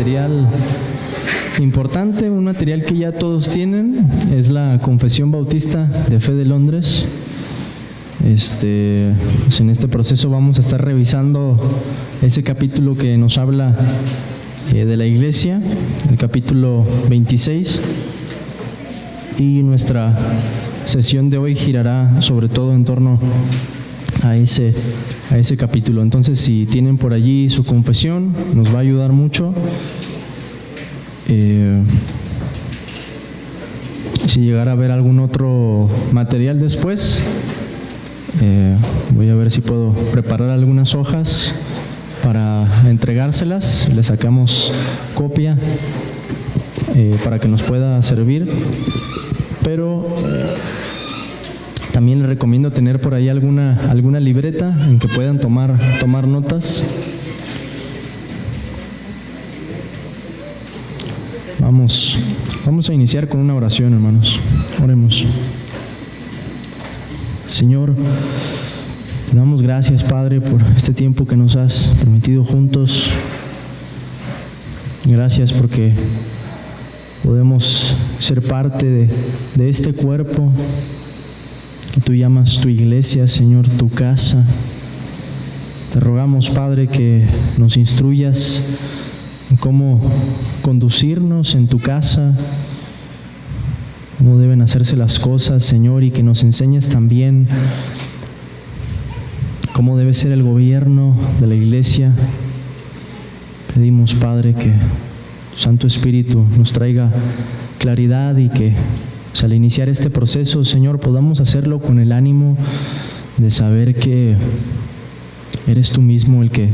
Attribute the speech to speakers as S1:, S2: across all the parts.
S1: material importante, un material que ya todos tienen, es la Confesión Bautista de Fe de Londres. Pues en este proceso vamos a estar revisando ese capítulo que nos habla de la iglesia, el capítulo 26, y nuestra sesión de hoy girará sobre todo en torno a ese capítulo. Entonces, si tienen por allí su confesión, nos va a ayudar mucho. Si llegara a ver algún otro material después, voy a ver si puedo preparar algunas hojas para entregárselas. Le sacamos copia para que nos pueda servir, pero también les recomiendo tener por ahí alguna libreta en que puedan tomar notas. Vamos a iniciar con una oración, hermanos. Oremos. Señor, te damos gracias, Padre, por este tiempo que nos has permitido juntos. Gracias porque podemos ser parte de este cuerpo que tú llamas tu iglesia, Señor, tu casa. Te rogamos, Padre, que nos instruyas en cómo conducirnos en tu casa, cómo deben hacerse las cosas, Señor, y que nos enseñes también cómo debe ser el gobierno de la iglesia. Pedimos, Padre, que tu Santo Espíritu nos traiga claridad y que al iniciar este proceso, Señor, podamos hacerlo con el ánimo de saber que eres tú mismo el que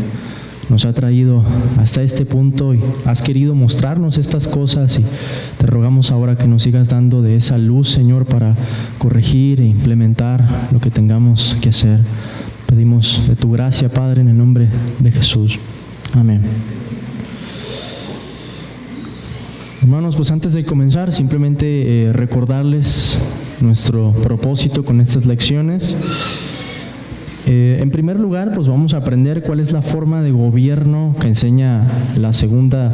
S1: nos ha traído hasta este punto y has querido mostrarnos estas cosas, y te rogamos ahora que nos sigas dando de esa luz, Señor, para corregir e implementar lo que tengamos que hacer. Pedimos de tu gracia, Padre, en el nombre de Jesús. Amén. Hermanos, pues antes de comenzar, simplemente recordarles nuestro propósito con estas lecciones. En primer lugar, pues vamos a aprender cuál es la forma de gobierno que enseña la segunda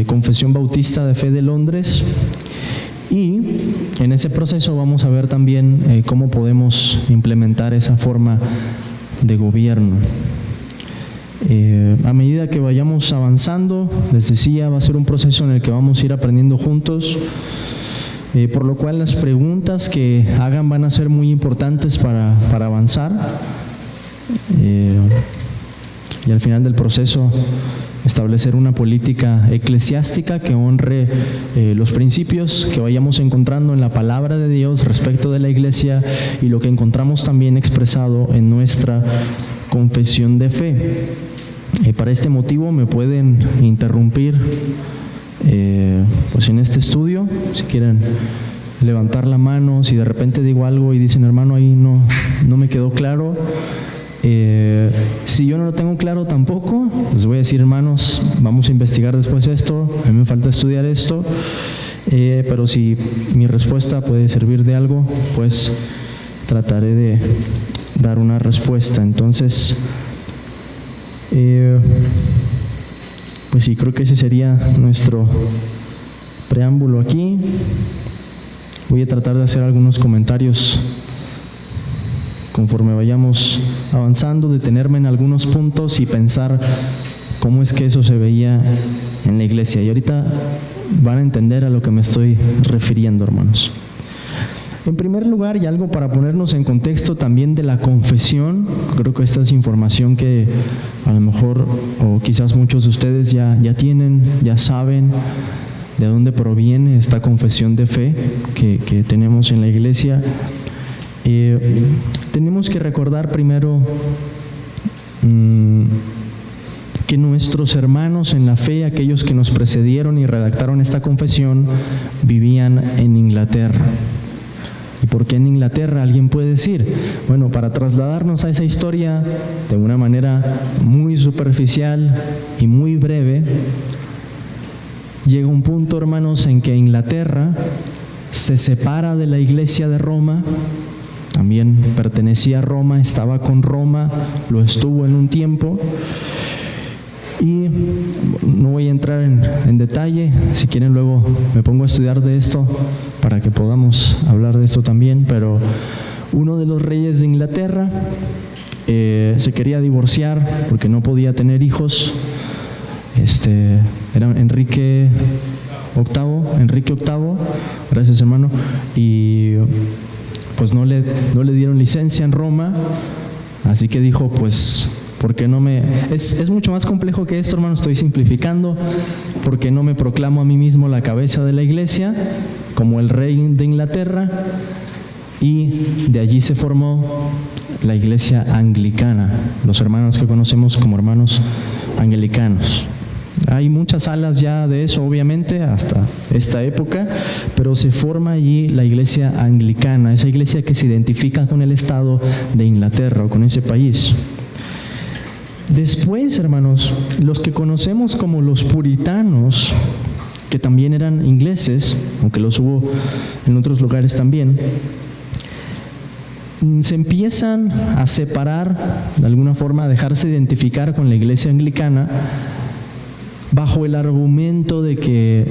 S1: Confesión Bautista de Fe de Londres, y en ese proceso vamos a ver también cómo podemos implementar esa forma de gobierno. A medida que vayamos avanzando, les decía, va a ser un proceso en el que vamos a ir aprendiendo juntos, por lo cual las preguntas que hagan van a ser muy importantes para avanzar, y al final del proceso establecer una política eclesiástica que honre los principios que vayamos encontrando en la palabra de Dios respecto de la iglesia y lo que encontramos también expresado en nuestra confesión de fe. Para este motivo me pueden interrumpir pues en este estudio, si quieren levantar la mano, si de repente digo algo y dicen, hermano, ahí no me quedó claro. Si yo no lo tengo claro tampoco, les voy a decir, hermanos, vamos a investigar después esto, a mí me falta estudiar esto, pero si mi respuesta puede servir de algo, pues trataré de dar una respuesta. Entonces, pues sí, creo que ese sería nuestro preámbulo aquí. Voy a tratar de hacer algunos comentarios conforme vayamos avanzando, detenerme en algunos puntos y pensar cómo es que eso se veía en la iglesia. Y ahorita van a entender a lo que me estoy refiriendo, hermanos. En primer lugar, y algo para ponernos en contexto también de la confesión, creo que esta es información que a lo mejor o quizás muchos de ustedes ya tienen, ya saben de dónde proviene esta confesión de fe que tenemos en la iglesia. Tenemos que recordar primero que nuestros hermanos en la fe, aquellos que nos precedieron y redactaron esta confesión, vivían en Inglaterra. ¿Y por qué en Inglaterra? Alguien puede decir, bueno, para trasladarnos a esa historia de una manera muy superficial y muy breve, llega un punto, hermanos, en que Inglaterra se separa de la iglesia de Roma. También pertenecía a Roma, estaba con Roma, lo estuvo en un tiempo. Y no voy a entrar entrar en detalle. Si quieren luego me pongo a estudiar de esto para que podamos hablar de esto también, pero uno de los reyes de Inglaterra se quería divorciar porque no podía tener hijos. Era Enrique VIII, gracias hermano, y pues no le dieron licencia en Roma, así que dijo, pues, ¿por qué no me...? Es mucho más complejo que esto, hermano, estoy simplificando. ¿Por qué no me proclamo a mí mismo la cabeza de la iglesia, como el rey de Inglaterra? Y de allí se formó la iglesia anglicana, los hermanos que conocemos como hermanos anglicanos. Hay muchas alas ya de eso, obviamente, hasta esta época, pero se forma allí la iglesia anglicana, esa iglesia que se identifica con el estado de Inglaterra o con ese país. Después, hermanos, los que conocemos como los puritanos, que también eran ingleses, aunque los hubo en otros lugares también, se empiezan a separar, de alguna forma a dejarse identificar con la iglesia anglicana, bajo el argumento de que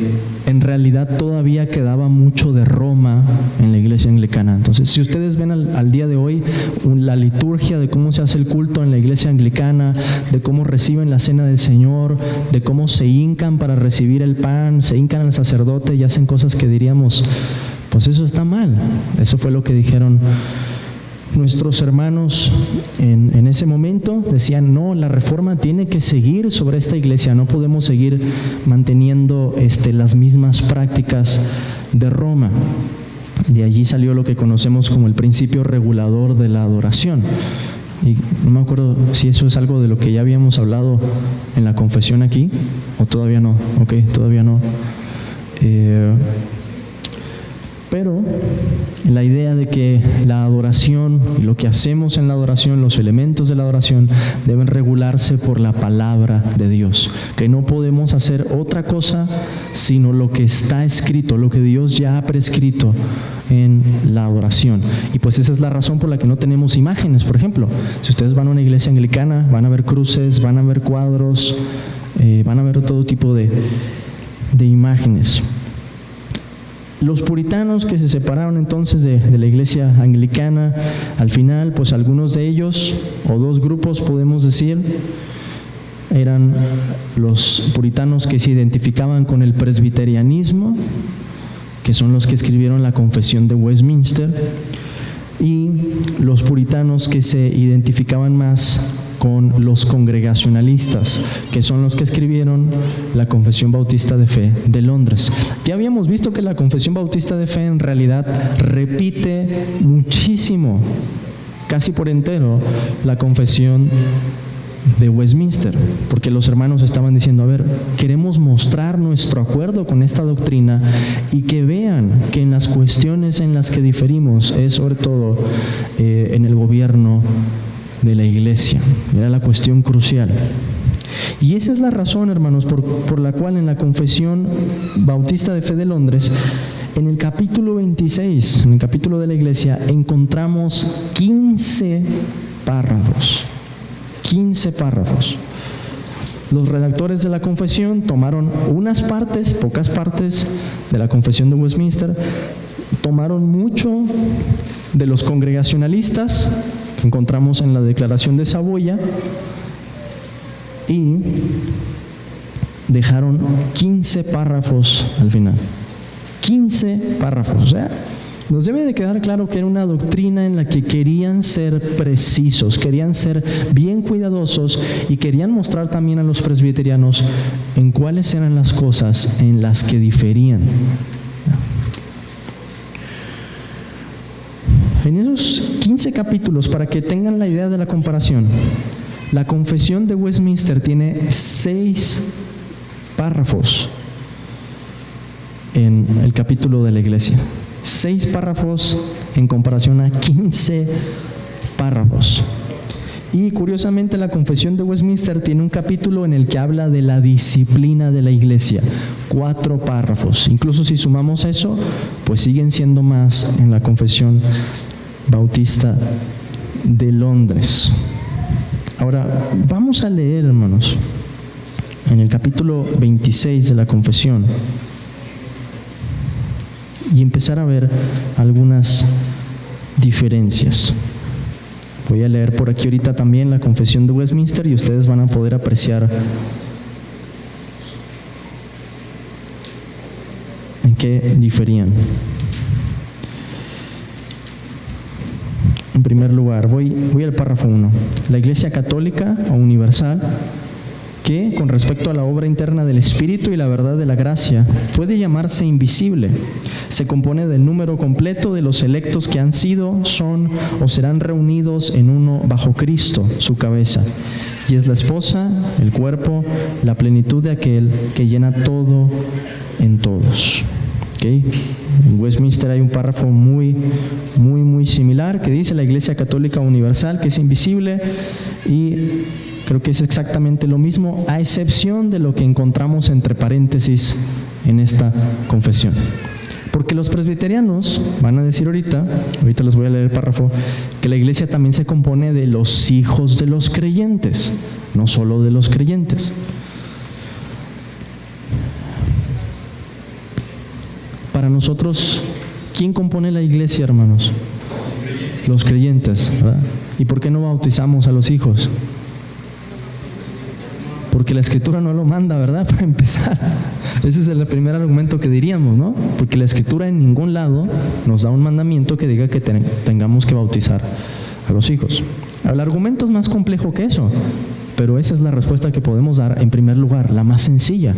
S1: en realidad todavía quedaba mucho de Roma en la iglesia anglicana. Entonces, si ustedes ven al día de hoy la liturgia de cómo se hace el culto en la iglesia anglicana, de cómo reciben la cena del Señor, de cómo se hincan para recibir el pan, se hincan al sacerdote y hacen cosas que diríamos, pues eso está mal. Eso fue lo que dijeron nuestros hermanos en ese momento. Decían, no, la reforma tiene que seguir sobre esta iglesia, no podemos seguir manteniendo las mismas prácticas de Roma. De allí salió lo que conocemos como el principio regulador de la adoración. Y no me acuerdo si eso es algo de lo que ya habíamos hablado en la confesión aquí, o todavía no. Ok, todavía no. Pero la idea de que la adoración y lo que hacemos en la adoración, los elementos de la adoración, deben regularse por la palabra de Dios, que no podemos hacer otra cosa sino lo que está escrito, lo que Dios ya ha prescrito en la adoración. Y pues esa es la razón por la que no tenemos imágenes. Por ejemplo, si ustedes van a una iglesia anglicana, van a ver cruces, van a ver cuadros, van a ver todo tipo de imágenes. Los puritanos que se separaron entonces de la iglesia anglicana, al final, pues algunos de ellos, o dos grupos podemos decir, eran los puritanos que se identificaban con el presbiterianismo, que son los que escribieron la Confesión de Westminster, y los puritanos que se identificaban más con los congregacionalistas, que son los que escribieron la Confesión Bautista de Fe de Londres. Ya habíamos visto que la Confesión Bautista de Fe en realidad repite muchísimo, casi por entero, la Confesión de Westminster, porque los hermanos estaban diciendo, a ver, queremos mostrar nuestro acuerdo con esta doctrina y que vean que en las cuestiones en las que diferimos es sobre todo en el gobierno de la iglesia. Era la cuestión crucial. Y esa es la razón, hermanos, por la cual en la Confesión Bautista de Fe de Londres, en el capítulo 26, en el capítulo de la iglesia, encontramos 15 párrafos. 15 párrafos. Los redactores de la confesión tomaron unas partes, pocas partes de la Confesión de Westminster, tomaron mucho de los congregacionalistas que encontramos en la Declaración de Saboya y dejaron 15 párrafos al final. 15 párrafos. O sea, nos debe de quedar claro que era una doctrina en la que querían ser precisos, querían ser bien cuidadosos y querían mostrar también a los presbiterianos en cuáles eran las cosas en las que diferían. En esos 15 capítulos, para que tengan la idea de la comparación, la Confesión de Westminster tiene 6 párrafos en el capítulo de la iglesia. 6 párrafos en comparación a 15 párrafos. Y curiosamente la Confesión de Westminster tiene un capítulo en el que habla de la disciplina de la iglesia. 4 párrafos. Incluso si sumamos eso, pues siguen siendo más en la Confesión Bautista de Londres. Ahora, vamos a leer, hermanos, en el capítulo 26 de la Confesión y empezar a ver algunas diferencias. Voy a leer por aquí ahorita también la Confesión de Westminster y ustedes van a poder apreciar en qué diferían. En primer lugar, voy al párrafo 1. La Iglesia Católica o Universal, que con respecto a la obra interna del Espíritu y la verdad de la gracia, puede llamarse invisible. Se compone del número completo de los electos que han sido, son o serán reunidos en uno bajo Cristo, su cabeza. Y es la esposa, el cuerpo, la plenitud de aquel que llena todo en todos. ¿Okay? En Westminster hay un párrafo muy similar que dice la Iglesia Católica Universal, que es invisible, y creo que es exactamente lo mismo, a excepción de lo que encontramos entre paréntesis en esta confesión. Porque los presbiterianos van a decir ahorita les voy a leer el párrafo, que la Iglesia también se compone de los hijos de los creyentes, no solo de los creyentes. Para nosotros, ¿quién compone la Iglesia, hermanos? Los creyentes, ¿verdad? ¿Y por qué no bautizamos a los hijos? Porque la Escritura no lo manda, ¿verdad? Para empezar. Ese es el primer argumento que diríamos, ¿no? Porque la Escritura en ningún lado nos da un mandamiento que diga que tengamos que bautizar a los hijos. El argumento es más complejo que eso, pero esa es la respuesta que podemos dar en primer lugar, la más sencilla,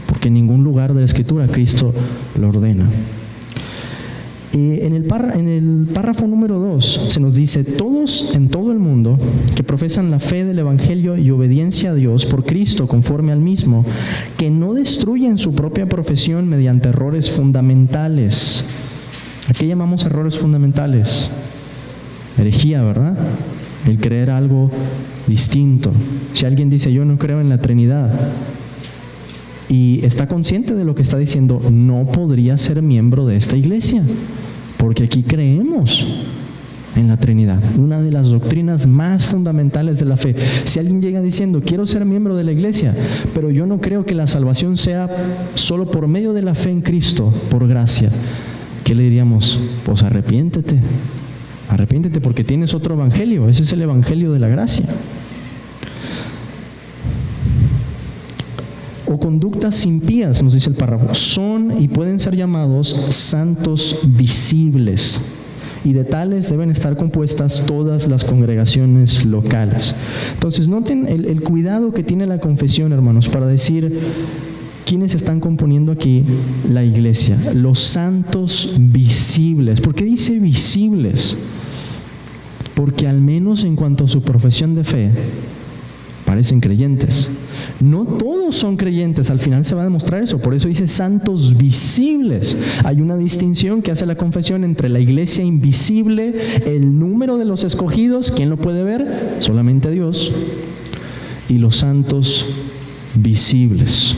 S1: porque en ningún lugar de la Escritura Cristo lo ordena. En el párrafo número 2 se nos dice: todos en todo el mundo que profesan la fe del Evangelio y obediencia a Dios por Cristo conforme al mismo, que no destruyen su propia profesión mediante errores fundamentales. ¿A qué llamamos errores fundamentales? Herejía, ¿verdad? El creer algo distinto. Si alguien dice yo no creo en la Trinidad y está consciente de lo que está diciendo, no podría ser miembro de esta iglesia, porque aquí creemos en la Trinidad, una de las doctrinas más fundamentales de la fe. Si alguien llega diciendo quiero ser miembro de la iglesia, pero yo no creo que la salvación sea solo por medio de la fe en Cristo, por gracia, ¿qué le diríamos? Pues arrepiéntete porque tienes otro evangelio, ese es el evangelio de la gracia. O conductas impías, nos dice el párrafo, son y pueden ser llamados santos visibles, y de tales deben estar compuestas todas las congregaciones locales. Entonces noten el cuidado que tiene la confesión, hermanos, para decir quiénes están componiendo aquí la iglesia, los santos visibles. ¿Por qué dice visibles? Porque al menos en cuanto a su profesión de fe, parecen creyentes. No todos son creyentes, al final se va a demostrar eso, por eso dice santos visibles. Hay una distinción que hace la confesión entre la iglesia invisible, el número de los escogidos, ¿quién lo puede ver? Solamente Dios, y los santos visibles.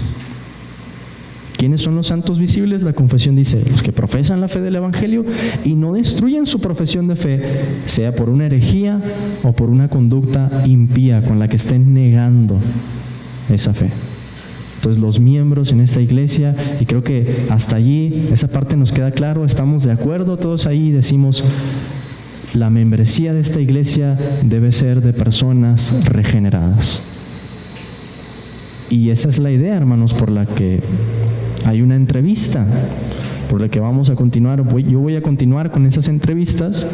S1: ¿Quiénes son los santos visibles? La confesión dice, los que profesan la fe del Evangelio y no destruyen su profesión de fe, sea por una herejía o por una conducta impía con la que estén negando esa fe. Entonces los miembros en esta iglesia, y creo que hasta allí esa parte nos queda claro, estamos de acuerdo todos ahí y decimos, la membresía de esta iglesia debe ser de personas regeneradas. Y esa es la idea, hermanos, por la que hay una entrevista, por la que vamos a continuar. Yo voy a continuar con esas entrevistas,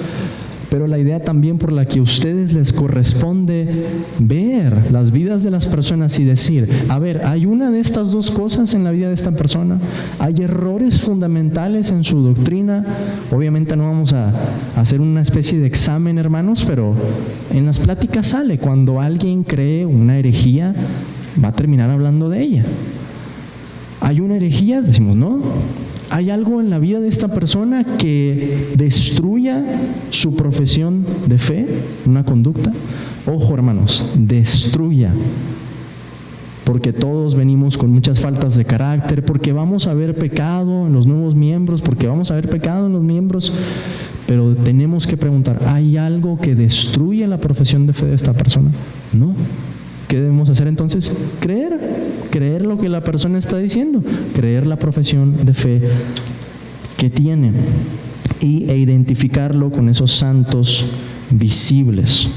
S1: pero la idea también por la que a ustedes les corresponde ver las vidas de las personas y decir, a ver, ¿hay una de estas dos cosas en la vida de esta persona? ¿Hay errores fundamentales en su doctrina? Obviamente no vamos a hacer una especie de examen, hermanos, pero en las pláticas sale, cuando alguien cree una herejía, va a terminar hablando de ella. ¿Hay una herejía? Decimos, no. ¿Hay algo en la vida de esta persona que destruya su profesión de fe? ¿Una conducta? Ojo, hermanos, destruya. Porque todos venimos con muchas faltas de carácter, porque vamos a ver pecado en los nuevos miembros, pero tenemos que preguntar, ¿hay algo que destruya la profesión de fe de esta persona? No. ¿Qué debemos hacer entonces? Creer lo que la persona está diciendo, creer la profesión de fe que tiene e identificarlo con esos santos visibles.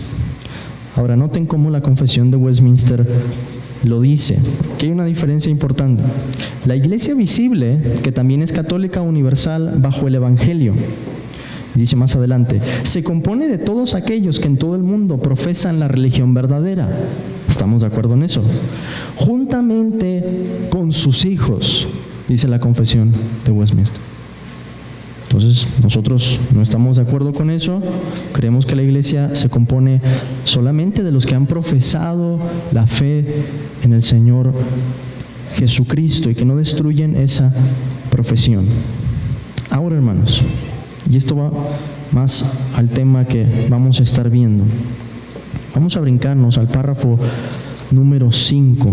S1: Ahora, noten cómo la Confesión de Westminster lo dice, que hay una diferencia importante. La iglesia visible, que también es católica universal bajo el Evangelio, dice más adelante, se compone de todos aquellos que en todo el mundo profesan la religión verdadera. ¿Estamos de acuerdo en eso? Juntamente con sus hijos, dice la Confesión de Westminster. Entonces, nosotros no estamos de acuerdo con eso. Creemos que la iglesia se compone solamente de los que han profesado la fe en el Señor Jesucristo y que no destruyen esa profesión. Ahora, hermanos, y esto va más al tema que vamos a estar viendo. Vamos a brincarnos al párrafo número 5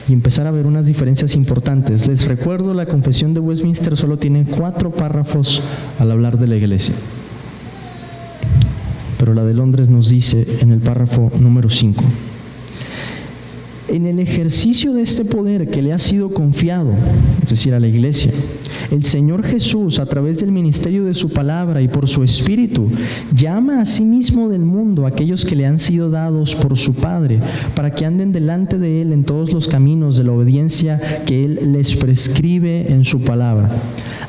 S1: y empezar a ver unas diferencias importantes. Les recuerdo, la Confesión de Westminster solo tiene 4 párrafos al hablar de la iglesia. Pero la de Londres nos dice en el párrafo número 5: en el ejercicio de este poder que le ha sido confiado, es decir, a la iglesia, el Señor Jesús, a través del ministerio de su palabra y por su Espíritu, llama a sí mismo del mundo a aquellos que le han sido dados por su Padre, para que anden delante de Él en todos los caminos de la obediencia que Él les prescribe en su palabra.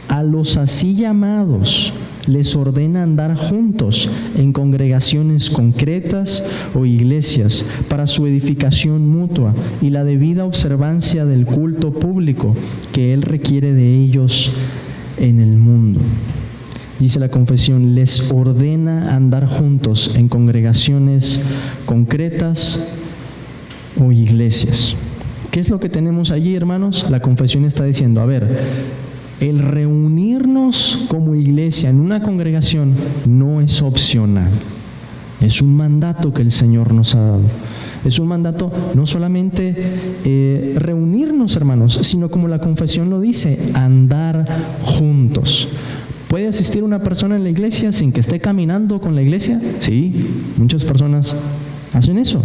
S1: A los así llamados les ordena andar juntos en congregaciones concretas o iglesias para su edificación mutua y la debida observancia del culto público que Él requiere de ellos en el mundo. Dice la Confesión, les ordena andar juntos en congregaciones concretas o iglesias. ¿Qué es lo que tenemos allí, hermanos? La Confesión está diciendo, a ver, el reunirnos como iglesia en una congregación no es opcional, es un mandato que el Señor nos ha dado. Es un mandato no solamente reunirnos, hermanos, sino como la Confesión lo dice, andar juntos. ¿Puede asistir una persona en la iglesia sin que esté caminando con la iglesia? Sí, muchas personas hacen eso.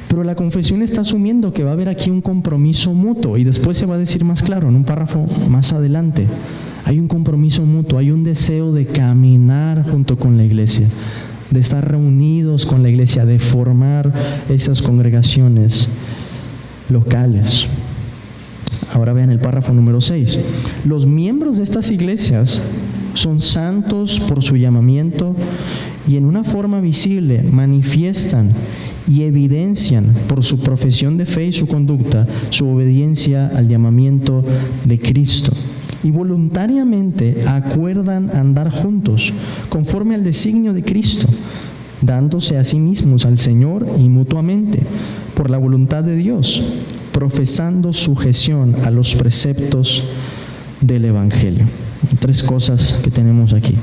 S1: Pero la Confesión está asumiendo que va a haber aquí un compromiso mutuo, y después se va a decir más claro en un párrafo más adelante. Hay un compromiso mutuo, hay un deseo de caminar junto con la iglesia, de estar reunidos con la iglesia, de formar esas congregaciones locales. Ahora vean el párrafo número 6. Los miembros de estas iglesias son santos por su llamamiento y en una forma visible manifiestan y evidencian por su profesión de fe y su conducta su obediencia al llamamiento de Cristo, y voluntariamente acuerdan andar juntos conforme al designio de Cristo, dándose a sí mismos al Señor y mutuamente por la voluntad de Dios, profesando sujeción a los preceptos del Evangelio. 3 cosas que tenemos aquí.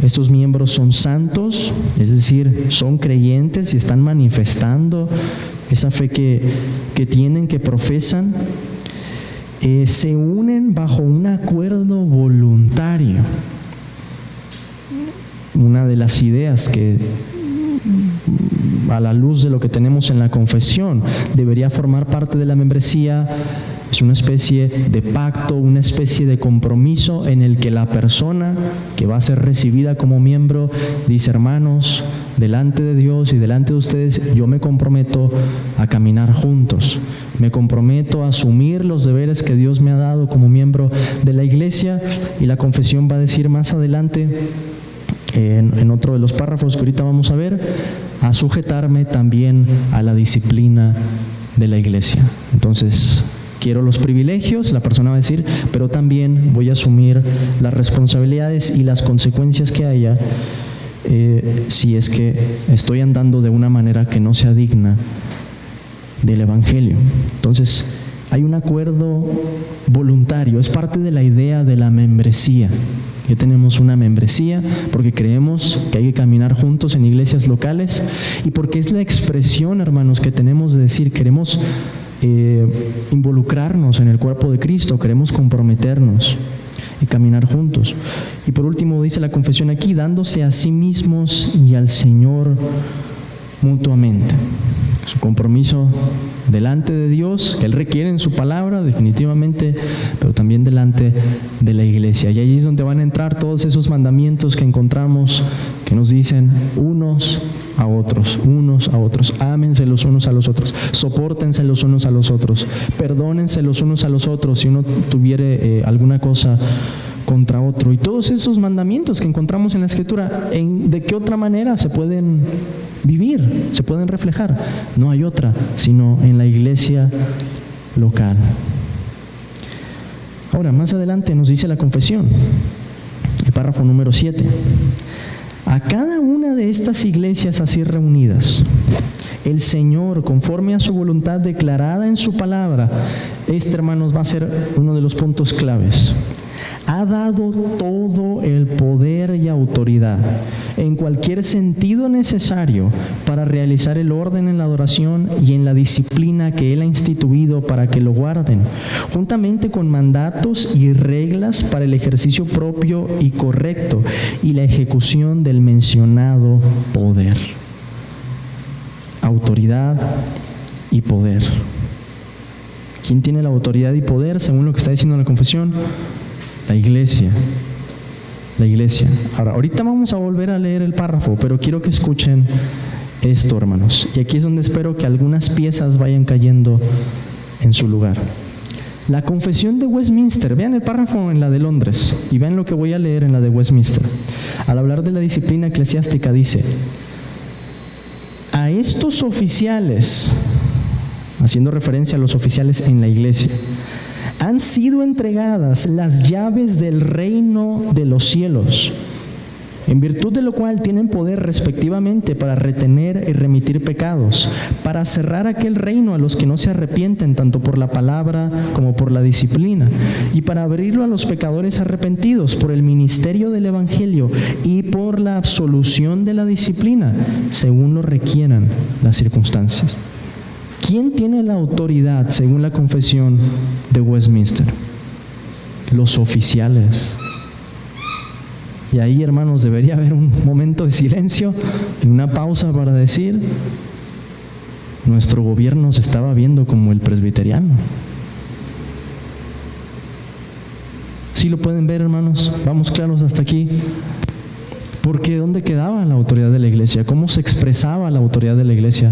S1: Estos miembros son santos, es decir, son creyentes y están manifestando esa fe que tienen, que profesan. Se unen bajo un acuerdo voluntario. Una de las ideas que, a la luz de lo que tenemos en la Confesión, debería formar parte de la membresía, es una especie de pacto, una especie de compromiso en el que la persona que va a ser recibida como miembro dice: hermanos, delante de Dios y delante de ustedes, yo me comprometo a caminar juntos, me comprometo a asumir los deberes que Dios me ha dado como miembro de la iglesia. Y la Confesión va a decir más adelante, en otro de los párrafos que ahorita vamos a ver, a sujetarme también a la disciplina de la iglesia. Entonces, quiero los privilegios, la persona va a decir, pero también voy a asumir las responsabilidades y las consecuencias que haya si es que estoy andando de una manera que no sea digna del Evangelio. Entonces, hay un acuerdo voluntario, es parte de la idea de la membresía. Ya tenemos una membresía porque creemos que hay que caminar juntos en iglesias locales y porque es la expresión, hermanos, que tenemos de decir: queremos involucrarnos en el cuerpo de Cristo, queremos comprometernos y caminar juntos. Y por último dice la Confesión aquí, dándose a sí mismos y al Señor mutuamente. Su compromiso delante de Dios, que Él requiere en su palabra, definitivamente, pero también delante de la iglesia. Y ahí es donde van a entrar todos esos mandamientos que encontramos, que nos dicen unos a otros, ámense los unos a los otros, sopórtense los unos a los otros, perdónense los unos a los otros si uno tuviere alguna cosa contra otro. Y todos esos mandamientos que encontramos en la Escritura, ¿de qué otra manera se pueden vivir, se pueden reflejar? No hay otra, sino en la iglesia local. Ahora, más adelante nos dice la confesión, el párrafo número 7. A cada una de estas iglesias así reunidas, el Señor, conforme a su voluntad declarada en su palabra, hermanos, va a ser uno de los puntos claves, ha dado todo el poder y autoridad en cualquier sentido necesario para realizar el orden en la adoración y en la disciplina que Él ha instituido para que lo guarden, juntamente con mandatos y reglas para el ejercicio propio y correcto y la ejecución del mencionado poder. Autoridad y poder. ¿Quién tiene la autoridad y poder según lo que está diciendo la confesión? La iglesia. La iglesia. Ahora, ahorita vamos a volver a leer el párrafo, pero quiero que escuchen esto, hermanos. Y aquí es donde espero que algunas piezas vayan cayendo en su lugar. La confesión de Westminster, vean el párrafo en la de Londres y vean lo que voy a leer en la de Westminster. Al hablar de la disciplina eclesiástica dice: a estos oficiales, haciendo referencia a los oficiales en la iglesia, han sido entregadas las llaves del reino de los cielos, en virtud de lo cual tienen poder respectivamente para retener y remitir pecados, para cerrar aquel reino a los que no se arrepienten tanto por la palabra como por la disciplina, y para abrirlo a los pecadores arrepentidos por el ministerio del evangelio y por la absolución de la disciplina, según lo requieran las circunstancias. ¿Quién tiene la autoridad según la confesión de Westminster? Los oficiales. Y ahí, hermanos, debería haber un momento de silencio y una pausa para decir: nuestro gobierno se estaba viendo como el presbiteriano. ¿Sí lo pueden ver, hermanos? Vamos claros hasta aquí. Porque ¿dónde quedaba la autoridad de la iglesia? ¿Cómo se expresaba la autoridad de la iglesia?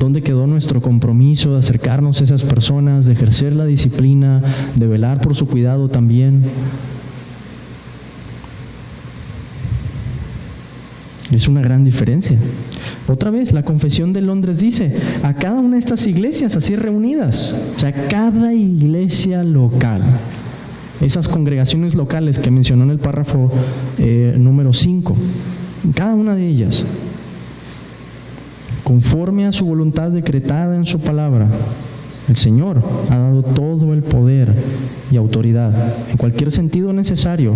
S1: ¿Dónde quedó nuestro compromiso de acercarnos a esas personas, de ejercer la disciplina, de velar por su cuidado también? Es una gran diferencia. Otra vez, la confesión de Londres dice: a cada una de estas iglesias así reunidas, o sea, cada iglesia local, esas congregaciones locales que mencionó en el párrafo número 5, cada una de ellas, conforme a su voluntad decretada en su palabra, el Señor ha dado todo el poder y autoridad en cualquier sentido necesario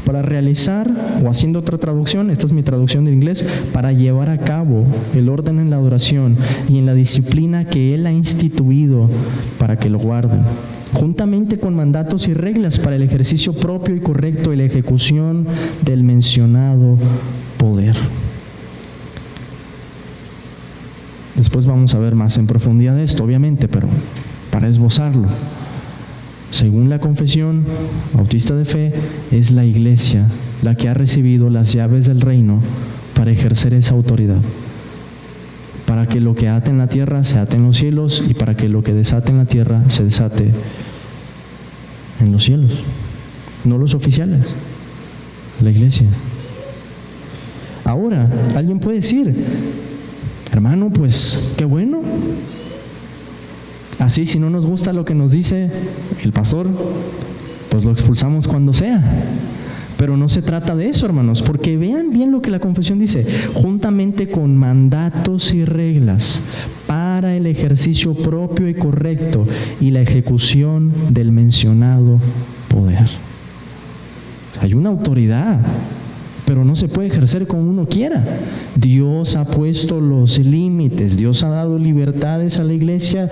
S1: para realizar, o haciendo otra traducción, esta es mi traducción del inglés, para llevar a cabo el orden en la adoración y en la disciplina que Él ha instituido para que lo guarden, juntamente con mandatos y reglas para el ejercicio propio y correcto y la ejecución del mencionado poder. Después vamos a ver más en profundidad de esto, obviamente, pero para esbozarlo, según la confesión bautista de fe, es la iglesia la que ha recibido las llaves del reino para ejercer esa autoridad, para que lo que ate en la tierra se ate en los cielos y para que lo que desate en la tierra se desate en los cielos. No los oficiales, la iglesia. Ahora, alguien puede decir: hermano, pues qué bueno. Así, si no nos gusta lo que nos dice el pastor, pues lo expulsamos cuando sea. Pero no se trata de eso, hermanos, porque vean bien lo que la confesión dice: juntamente con mandatos y reglas para el ejercicio propio y correcto y la ejecución del mencionado poder. Hay una autoridad, pero no se puede ejercer como uno quiera. Dios ha puesto los límites, Dios ha dado libertades a la iglesia,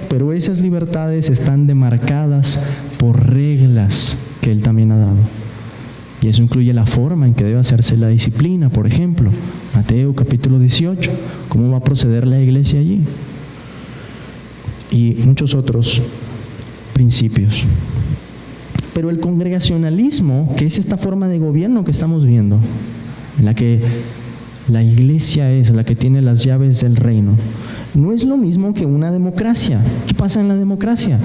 S1: pero esas libertades están demarcadas por reglas que Él también ha dado. Y eso incluye la forma en que debe hacerse la disciplina, por ejemplo, Mateo capítulo 18, cómo va a proceder la iglesia allí. Y muchos otros principios. Pero el congregacionalismo, que es esta forma de gobierno que estamos viendo, en la que la iglesia es la que tiene las llaves del reino, no es lo mismo que una democracia. ¿Qué pasa en la democracia?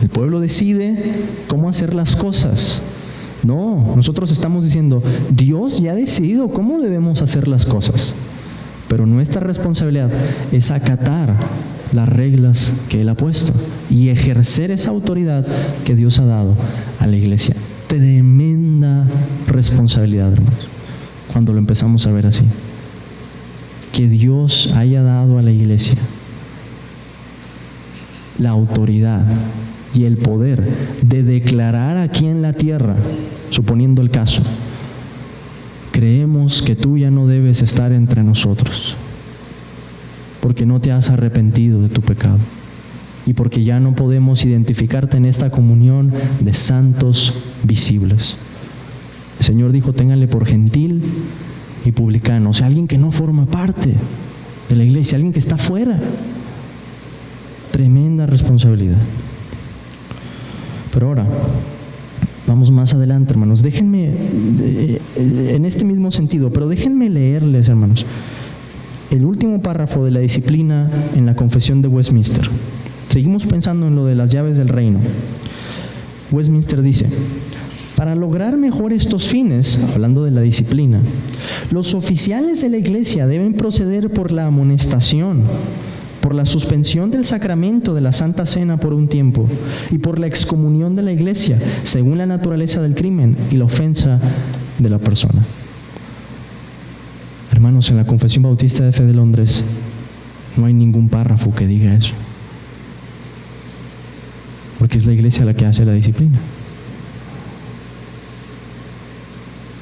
S1: El pueblo decide cómo hacer las cosas. No, nosotros estamos diciendo, Dios ya ha decidido cómo debemos hacer las cosas, pero nuestra responsabilidad es acatar las reglas que Él ha puesto y ejercer esa autoridad que Dios ha dado a la iglesia. Tremenda responsabilidad, hermanos, cuando lo empezamos a ver así. Que Dios haya dado a la iglesia la autoridad y el poder de declarar aquí en la tierra, suponiendo el caso, creemos que tú ya no debes estar entre nosotros, porque no te has arrepentido de tu pecado y porque ya no podemos identificarte en esta comunión de santos visibles. El Señor dijo, ténganle por gentil y publicano, o sea, alguien que no forma parte de la iglesia, alguien que está fuera. Tremenda responsabilidad. Pero ahora, vamos más adelante, hermanos. Déjenme, en este mismo sentido, pero déjenme leerles, hermanos, el último párrafo de la disciplina en la Confesión de Westminster. Seguimos pensando en lo de las llaves del reino. Westminster dice, para lograr mejor estos fines, hablando de la disciplina, los oficiales de la iglesia deben proceder por la amonestación, por la suspensión del sacramento de la Santa Cena por un tiempo y por la excomunión de la iglesia, según la naturaleza del crimen y la ofensa de la persona. Hermanos, en la Confesión Bautista de Fe de Londres no hay ningún párrafo que diga eso, porque es la iglesia la que hace la disciplina.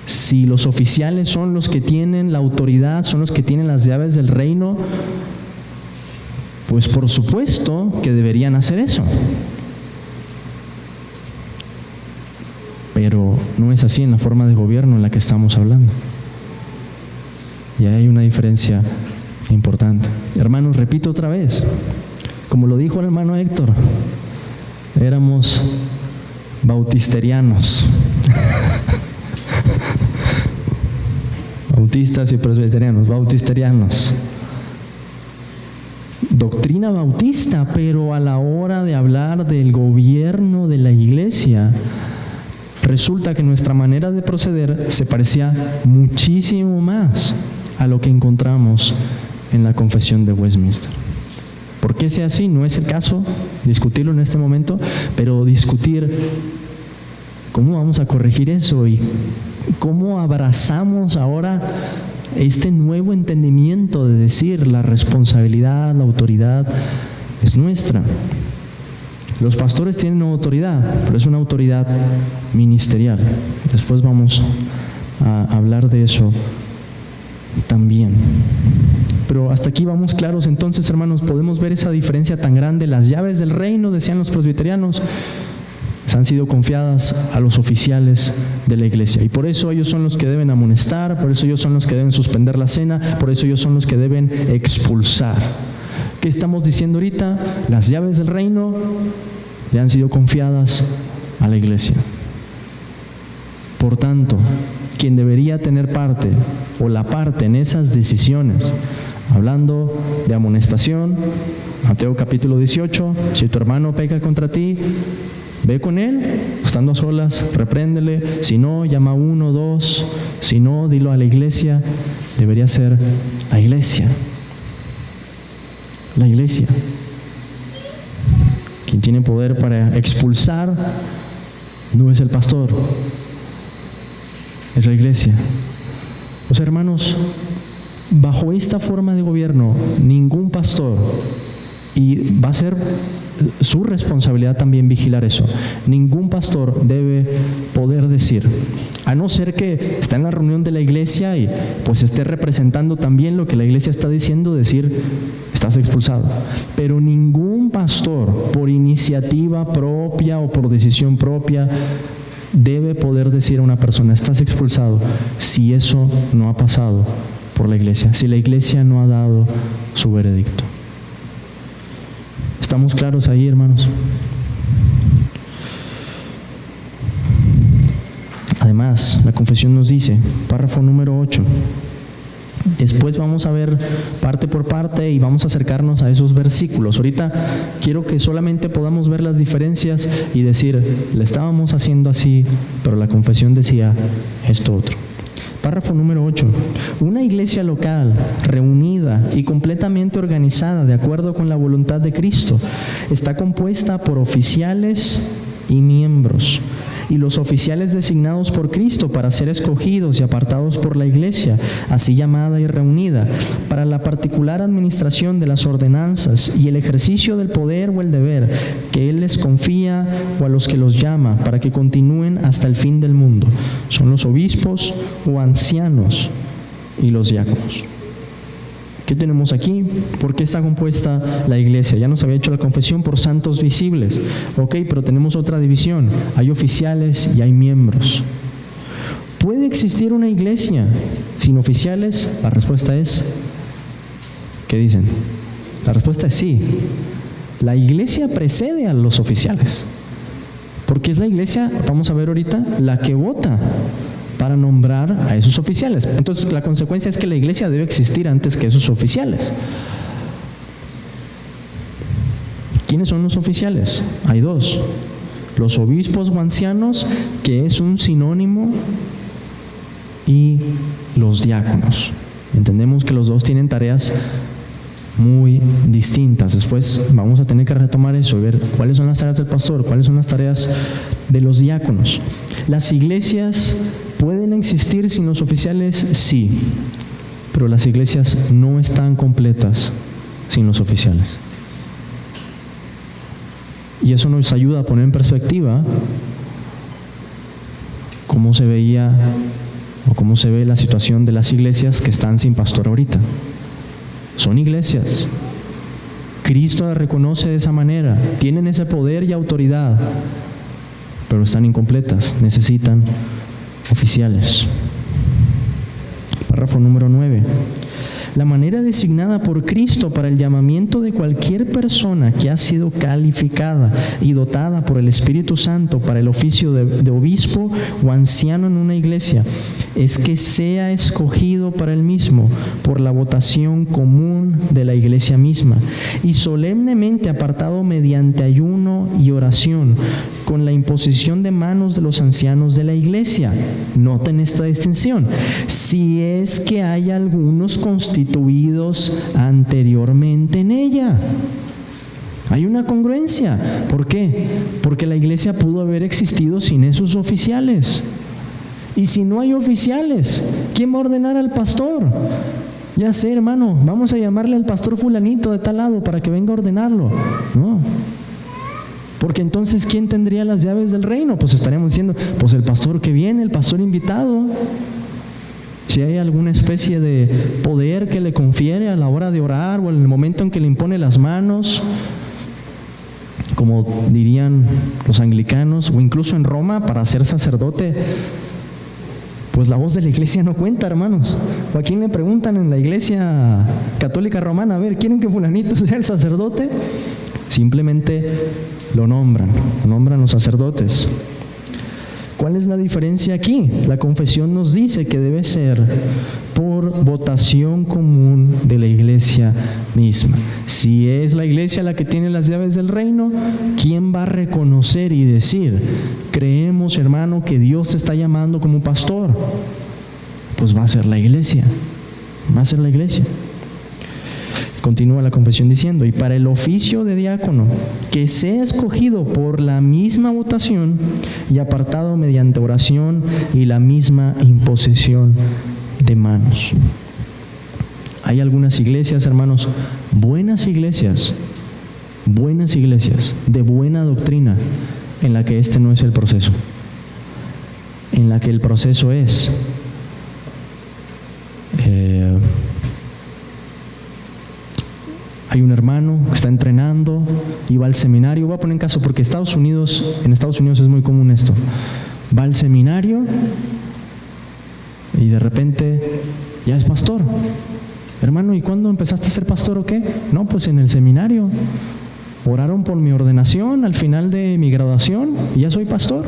S1: Si los oficiales son los que tienen la autoridad, son los que tienen las llaves del reino, pues por supuesto que deberían hacer eso. Pero no es así en la forma de gobierno en la que estamos hablando. Y hay una diferencia importante. Hermanos, repito otra vez, como lo dijo el hermano Héctor, éramos bautisterianos. Bautistas y presbiterianos, bautisterianos. Doctrina bautista, pero a la hora de hablar del gobierno de la iglesia, resulta que nuestra manera de proceder se parecía muchísimo más a lo que encontramos en la Confesión de Westminster. ¿Por qué sea así? No es el caso discutirlo en este momento, pero discutir cómo vamos a corregir eso y cómo abrazamos ahora este nuevo entendimiento de decir la responsabilidad, la autoridad es nuestra. Los pastores tienen autoridad, pero es una autoridad ministerial. Después vamos a hablar de eso también. Pero hasta aquí vamos claros. Entonces, hermanos, podemos ver esa diferencia tan grande. Las llaves del reino, decían los presbiterianos, han sido confiadas a los oficiales de la iglesia. Y por eso ellos son los que deben amonestar, por eso ellos son los que deben suspender la cena, por eso ellos son los que deben expulsar. ¿Qué estamos diciendo ahorita? Las llaves del reino le han sido confiadas a la iglesia. Por tanto, quien debería tener parte o la parte en esas decisiones, hablando de amonestación, Mateo capítulo 18, si tu hermano peca contra ti, ve con él, estando a solas, repréndele, si no, llama a 1 o 2, si no, dilo a la iglesia. Debería ser la iglesia. La iglesia. Quien tiene poder para expulsar no es el pastor, es la iglesia. O sea, hermanos, bajo esta forma de gobierno, ningún pastor, y va a ser su responsabilidad también vigilar eso, ningún pastor debe poder decir, a no ser que está en la reunión de la iglesia y pues esté representando también lo que la iglesia está diciendo, decir, estás expulsado. Pero ningún pastor, por iniciativa propia o por decisión propia, debe poder decir a una persona: estás expulsado, si eso no ha pasado por la iglesia, si la iglesia no ha dado su veredicto. ¿Estamos claros ahí, hermanos? Además, la confesión nos dice, párrafo número 8, después vamos a ver parte por parte y vamos a acercarnos a esos versículos. Ahorita quiero que solamente podamos ver las diferencias y decir, le estábamos haciendo así, pero la confesión decía esto otro. Párrafo número 8. Una iglesia local, reunida y completamente organizada de acuerdo con la voluntad de Cristo, está compuesta por oficiales y miembros. Y los oficiales designados por Cristo para ser escogidos y apartados por la iglesia, así llamada y reunida, para la particular administración de las ordenanzas y el ejercicio del poder o el deber que Él les confía o a los que los llama, para que continúen hasta el fin del mundo. Son los obispos o ancianos y los diáconos. ¿Qué tenemos aquí? ¿Por qué está compuesta la iglesia? Ya nos había hecho la confesión por santos visibles. Ok, pero tenemos otra división. Hay oficiales y hay miembros. ¿Puede existir una iglesia sin oficiales? La respuesta es, ¿qué dicen? La respuesta es sí. La iglesia precede a los oficiales. Porque es la iglesia, vamos a ver ahorita, la que vota para nombrar a esos oficiales. Entonces, la consecuencia es que la iglesia debe existir antes que esos oficiales. ¿Quiénes son los oficiales? Hay dos. Los obispos o ancianos, que es un sinónimo, y los diáconos. Entendemos que los dos tienen tareas muy distintas. Después vamos a tener que retomar eso y ver cuáles son las tareas del pastor, cuáles son las tareas de los diáconos. Las iglesias pueden existir sin los oficiales, sí, pero las iglesias no están completas sin los oficiales. Y eso nos ayuda a poner en perspectiva cómo se veía o cómo se ve la situación de las iglesias que están sin pastor ahorita. Son iglesias. Cristo las reconoce de esa manera. Tienen ese poder y autoridad, pero están incompletas. Necesitan oficiales. Párrafo número 9. La manera designada por Cristo para el llamamiento de cualquier persona que ha sido calificada y dotada por el Espíritu Santo para el oficio de obispo o anciano en una iglesia es que sea escogido para el mismo por la votación común de la iglesia misma y solemnemente apartado mediante ayuno y oración con la imposición de manos de los ancianos de la iglesia. Noten esta distinción. Si es que hay algunos constituidos anteriormente en ella. Hay una congruencia. ¿Por qué? Porque la iglesia pudo haber existido sin esos oficiales. Y si no hay oficiales, ¿quién va a ordenar al pastor? Ya sé, hermano, vamos a llamarle al pastor fulanito de tal lado para que venga a ordenarlo. No. Porque entonces, ¿quién tendría las llaves del reino? Pues estaríamos diciendo, pues el pastor que viene, el pastor invitado. Si hay alguna especie de poder que le confiere a la hora de orar o en el momento en que le impone las manos, como dirían los anglicanos, o incluso en Roma, para ser sacerdote, pues la voz de la iglesia no cuenta, hermanos. ¿O a quién le preguntan en la iglesia católica romana? A ver, ¿quieren que fulanito sea el sacerdote? Simplemente lo nombran los sacerdotes. ¿Cuál es la diferencia aquí? La confesión nos dice que debe ser por votación común de la iglesia misma. Si es la iglesia la que tiene las llaves del reino, ¿quién va a reconocer y decir, creemos, hermano, que Dios te está llamando como pastor? Pues va a ser la iglesia. Va a ser la iglesia. Continúa la confesión diciendo, y para el oficio de diácono, que sea escogido por la misma votación y apartado mediante oración y la misma imposición de manos. Hay algunas iglesias, hermanos, buenas iglesias, de buena doctrina, en la que este no es el proceso. En la que el proceso es hay un hermano que está entrenando y va al seminario. Voy a poner en caso porque en Estados Unidos es muy común esto. va al seminario y de repente ya es pastor. Hermano, ¿y cuándo empezaste a ser pastor o qué? No, pues en el seminario. Oraron por mi ordenación al final de mi graduación y ya soy pastor.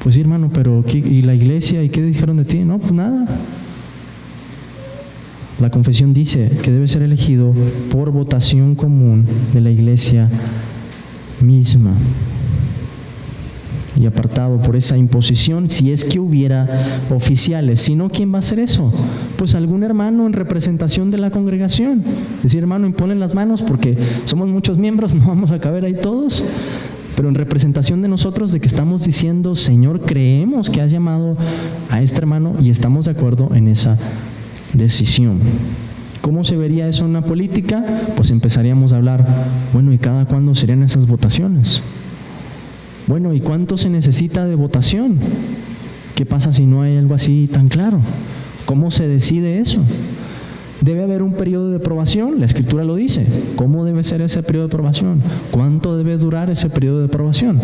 S1: Pues sí, hermano, pero ¿y la iglesia? ¿Y qué dijeron de ti? No, pues nada. La confesión dice que debe ser elegido por votación común de la iglesia misma y apartado por esa imposición, si es que hubiera oficiales. Si no, ¿quién va a hacer eso? Pues algún hermano en representación de la congregación. Decir, hermano, imponen las manos porque somos muchos miembros, no vamos a caber ahí todos, pero en representación de nosotros, de que estamos diciendo, Señor, creemos que has llamado a este hermano y estamos de acuerdo en esa decisión. ¿Cómo se vería eso en una política? Pues empezaríamos a hablar, bueno, ¿y cada cuándo serían esas votaciones? Bueno, ¿y cuánto se necesita de votación? ¿Qué pasa si no hay algo así tan claro? ¿Cómo se decide eso? Debe haber un periodo de aprobación, la Escritura lo dice. ¿Cómo debe ser ese periodo de aprobación? ¿Cuánto debe durar ese periodo de aprobación?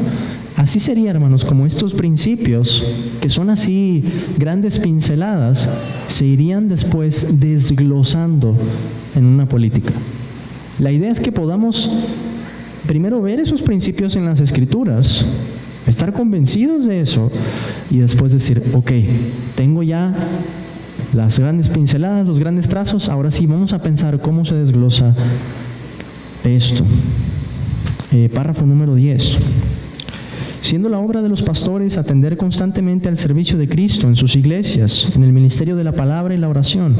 S1: Así sería, hermanos, como estos principios, que son así grandes pinceladas, se irían después desglosando en una política. La idea es que podamos primero ver esos principios en las Escrituras, estar convencidos de eso y después decir, ok, tengo ya las grandes pinceladas, los grandes trazos, ahora sí vamos a pensar cómo se desglosa esto. Párrafo número 10. Siendo la obra de los pastores atender constantemente al servicio de Cristo en sus iglesias, en el ministerio de la palabra y la oración,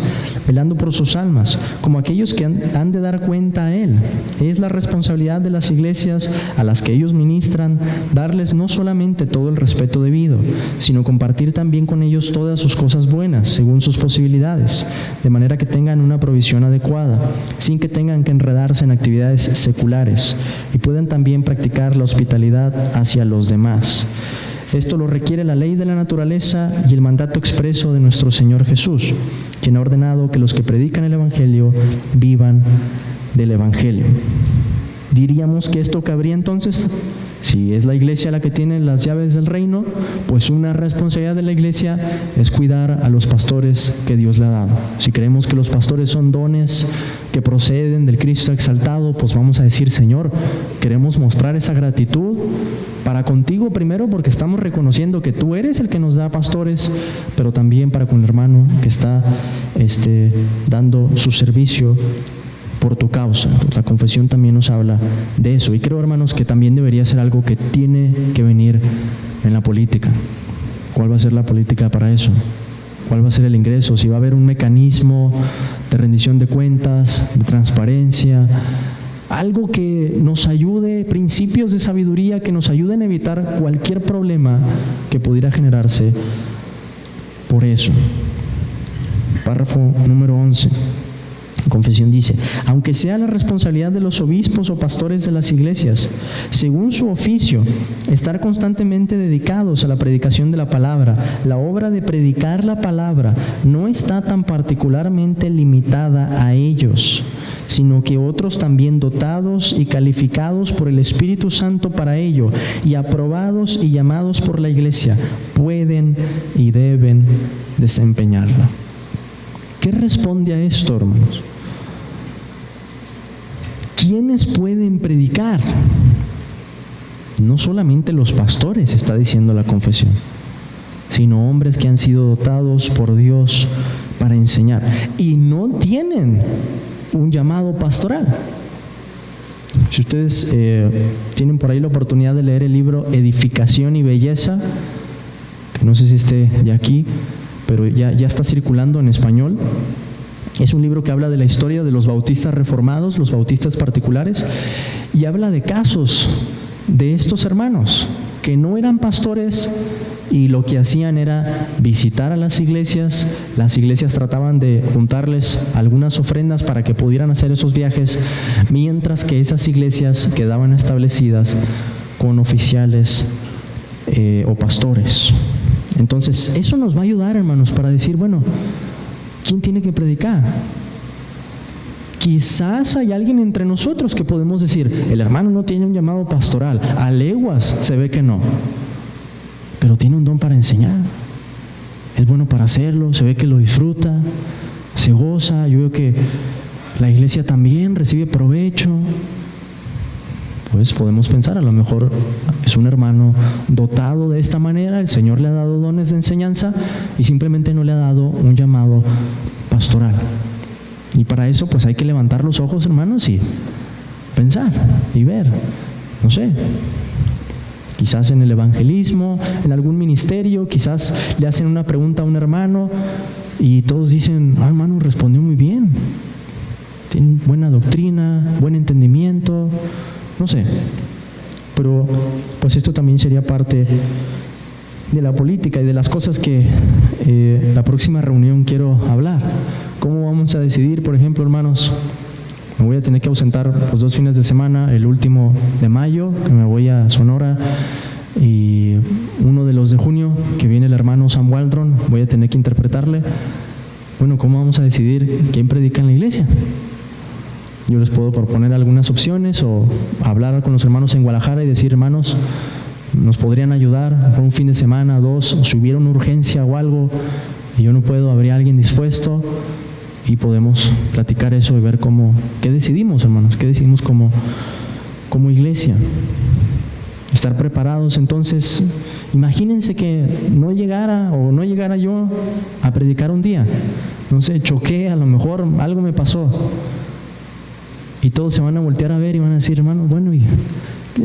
S1: velando por sus almas, como aquellos que han de dar cuenta a Él. Es la responsabilidad de las iglesias a las que ellos ministran darles no solamente todo el respeto debido, sino compartir también con ellos todas sus cosas buenas, según sus posibilidades, de manera que tengan una provisión adecuada, sin que tengan que enredarse en actividades seculares, y puedan también practicar la hospitalidad hacia los demás. Esto lo requiere la ley de la naturaleza y el mandato expreso de nuestro Señor Jesús, quien ha ordenado que los que predican el Evangelio vivan del Evangelio. Diríamos que esto cabría entonces, si es la iglesia la que tiene las llaves del reino, pues una responsabilidad de la iglesia es cuidar a los pastores que Dios le ha dado. Si creemos que los pastores son dones que proceden del Cristo exaltado, pues vamos a decir, Señor, queremos mostrar esa gratitud para contigo primero, porque estamos reconociendo que tú eres el que nos da pastores, pero también para con el hermano que está dando su servicio por tu causa. Entonces, la confesión también nos habla de eso, y creo, hermanos, que también debería ser algo que tiene que venir en la política. ¿Cuál va a ser la política para eso? ¿Cuál va a ser el ingreso? Si va a haber un mecanismo de rendición de cuentas, de transparencia, algo que nos ayude, principios de sabiduría que nos ayuden a evitar cualquier problema que pudiera generarse por eso. Párrafo número 11. La confesión dice, aunque sea la responsabilidad de los obispos o pastores de las iglesias, según su oficio, estar constantemente dedicados a la predicación de la palabra, la obra de predicar la palabra no está tan particularmente limitada a ellos, sino que otros también dotados y calificados por el Espíritu Santo para ello, y aprobados y llamados por la iglesia, pueden y deben desempeñarla. ¿Qué responde a esto, hermanos? ¿Quiénes pueden predicar? No solamente los pastores, está diciendo la confesión, sino hombres que han sido dotados por Dios para enseñar y no tienen un llamado pastoral. Si ustedes tienen por ahí la oportunidad de leer el libro Edificación y Belleza, que no sé si esté ya aquí, pero ya está circulando en español. Es un libro que habla de la historia de los bautistas reformados, los bautistas particulares, y habla de casos de estos hermanos que no eran pastores y lo que hacían era visitar a las iglesias trataban de juntarles algunas ofrendas para que pudieran hacer esos viajes, mientras que esas iglesias quedaban establecidas con oficiales o pastores. Entonces, eso nos va a ayudar, hermanos, para decir, bueno, ¿quién tiene que predicar? Quizás hay alguien entre nosotros que podemos decir, el hermano no tiene un llamado pastoral, a leguas se ve que no. pero tiene un don para enseñar. Es bueno para hacerlo, se ve que lo disfruta, se goza. Yo veo que la iglesia también recibe provecho. Pues podemos pensar, a lo mejor es un hermano dotado de esta manera, el Señor le ha dado dones de enseñanza y simplemente no le ha dado un llamado pastoral. Y para eso pues hay que levantar los ojos, hermanos, y pensar y ver, no sé, quizás en el evangelismo, en algún ministerio, quizás le hacen una pregunta a un hermano y todos dicen, hermano, respondió muy bien, tiene buena doctrina, buen entendimiento, no sé. Pero pues esto también sería parte de la política y de las cosas que la próxima reunión quiero hablar. ¿Cómo vamos a decidir, por ejemplo, hermanos? Me voy a tener que ausentar los 2 fines de semana, el último de mayo, que me voy a Sonora, y uno de los de junio, que viene el hermano Sam Waldron, voy a tener que interpretarle. Bueno, ¿cómo vamos a decidir quién predica en la iglesia? Yo les puedo proponer algunas opciones o hablar con los hermanos en Guadalajara y decir, hermanos, nos podrían ayudar por un fin de semana, 2, si hubiera una urgencia o algo y yo no puedo, habría alguien dispuesto y podemos platicar eso y ver qué decidimos, hermanos, qué decidimos como iglesia. Estar preparados. Entonces, imagínense que no llegara yo a predicar un día, no sé, choqué, a lo mejor algo me pasó. Y todos se van a voltear a ver y van a decir, hermano, bueno, y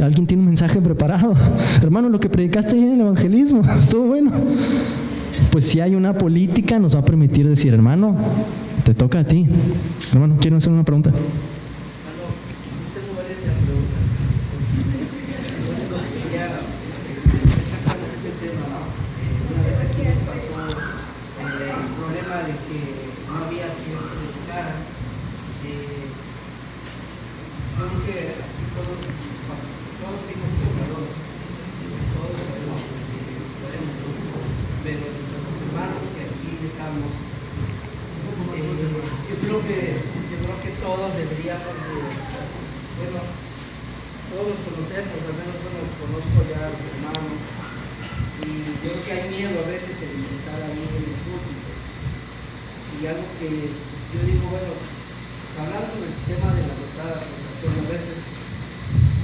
S1: alguien tiene un mensaje preparado. Hermano, lo que predicaste en el evangelismo, estuvo bueno. Pues si hay una política, nos va a permitir decir, hermano, te toca a ti. Hermano, quiero hacer una pregunta.
S2: Tengo varias preguntas. Lo único que quería sacar de ese tema, una vez aquí nos pasó el problema de que no había quien predicara. Yo creo que aquí todos fuimos pecadores, todos sabemos que podemos, pero los hermanos que aquí estamos, yo creo que todos deberíamos todos conocemos, al menos conozco ya a los hermanos, y yo creo que hay miedo a veces en estar ahí en el púlpito. Y algo que yo digo, hablar sobre el tema de la verdad, a veces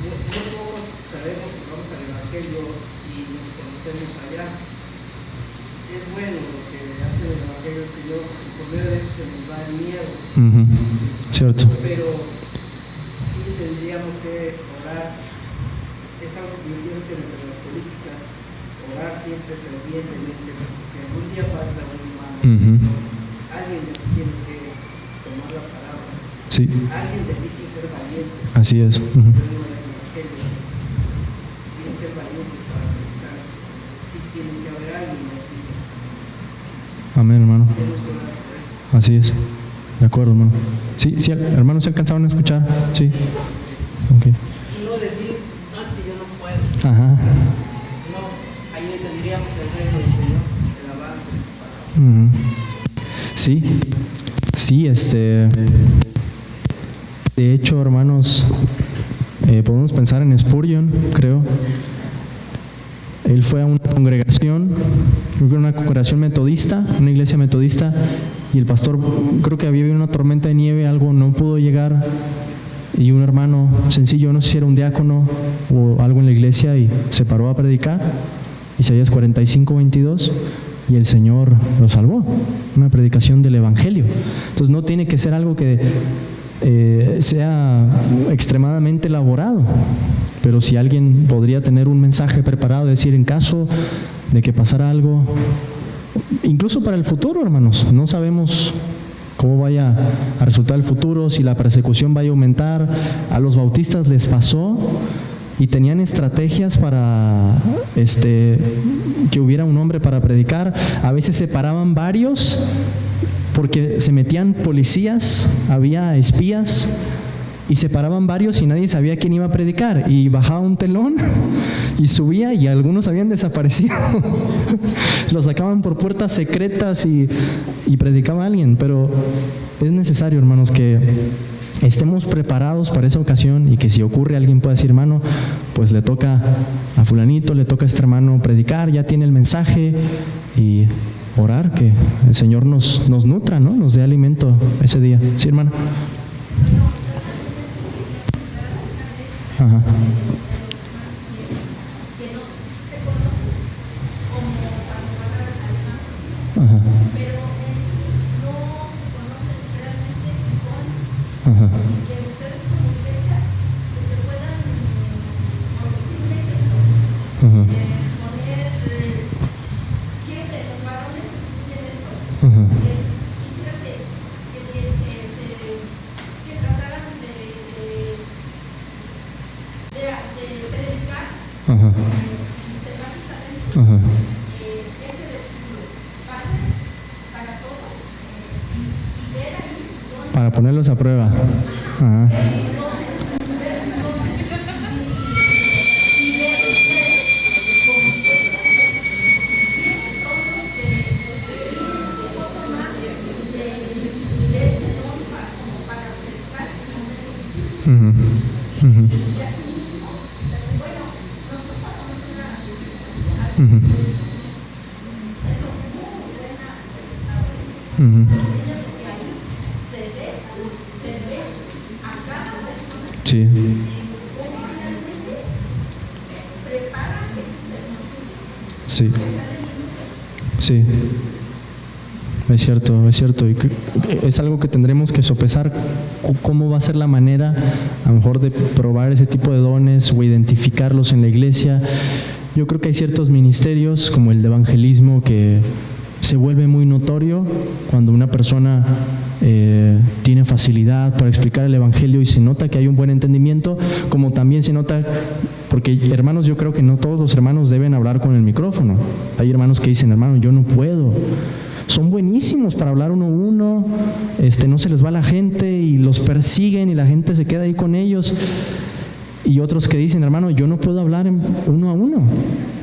S2: no todos sabemos que vamos al Evangelio y nos conocemos allá. Es bueno lo que hace el Evangelio del Señor, y por medio de eso se nos va el miedo.
S1: Cierto.
S2: Pero sí tendríamos que orar. Es algo que yo pienso que entre las políticas, orar siempre fervientemente, porque si algún día falta un hermano, alguien tiene que tomar la palabra.
S1: Sí.
S2: Alguien tiene que ser valiente.
S1: Así es.
S2: Tiene que ser valiente para predicar. Sí tiene que haber alguien aquí.
S1: Amén, hermano.
S2: Tenemos que orar por eso.
S1: Así es. De acuerdo, hermano. Sí, hermanos, ¿se alcanzaron a escuchar? Sí. Okay.
S2: Y no decir, no, es que yo no puedo.
S1: Ajá.
S2: No, ahí entenderíamos el reino del Señor, el avance.
S1: Sí, de hecho, hermanos, podemos pensar en Spurgeon, creo. Él fue a una congregación, creo que era una congregación metodista, una iglesia metodista, y el pastor, creo que había una tormenta de nieve, algo no pudo llegar, y un hermano sencillo, no sé si era un diácono o algo en la iglesia, y se paró a predicar, Isaías 45:22, y el Señor lo salvó, una predicación del Evangelio. Entonces no tiene que ser algo que sea extremadamente elaborado, pero si alguien podría tener un mensaje preparado, decir, en caso de que pasara algo, incluso para el futuro, hermanos, no sabemos cómo vaya a resultar el futuro, si la persecución vaya a aumentar. A los bautistas les pasó y tenían estrategias para que hubiera un hombre para predicar. A veces separaban varios porque se metían policías, había espías, y separaban varios y nadie sabía quién iba a predicar, y bajaba un telón y subía y algunos habían desaparecido. Los sacaban por puertas secretas y predicaba alguien. Pero es necesario, hermanos, que estemos preparados para esa ocasión y que si ocurre alguien pueda decir, hermano, pues le toca a fulanito, le toca a este hermano predicar, ya tiene el mensaje, y orar que el Señor nos nutra, ¿no? Nos dé alimento ese día. ¿Sí, hermano? Ajá. Ajá. Ajá. Ajá. Ajá. Ajá. Ajá. Para ponerlos a prueba. Ajá. Uh-huh. Uh-huh. Uh-huh. Uh-huh. Sí. Sí. Sí. Es cierto. Y es algo que tendremos que sopesar, cómo va a ser la manera, a lo mejor, de probar ese tipo de dones o identificarlos en la iglesia. Yo creo que hay ciertos ministerios, como el de evangelismo, que se vuelve muy notorio cuando una persona tiene facilidad para explicar el evangelio y se nota que hay un buen entendimiento, como también se nota, porque hermanos, yo creo que no todos los hermanos deben hablar con el micrófono. Hay hermanos que dicen, hermano, yo no puedo. Son buenísimos para hablar uno a uno, no se les va la gente y los persiguen y la gente se queda ahí con ellos. Y otros que dicen, hermano, yo no puedo hablar uno a uno,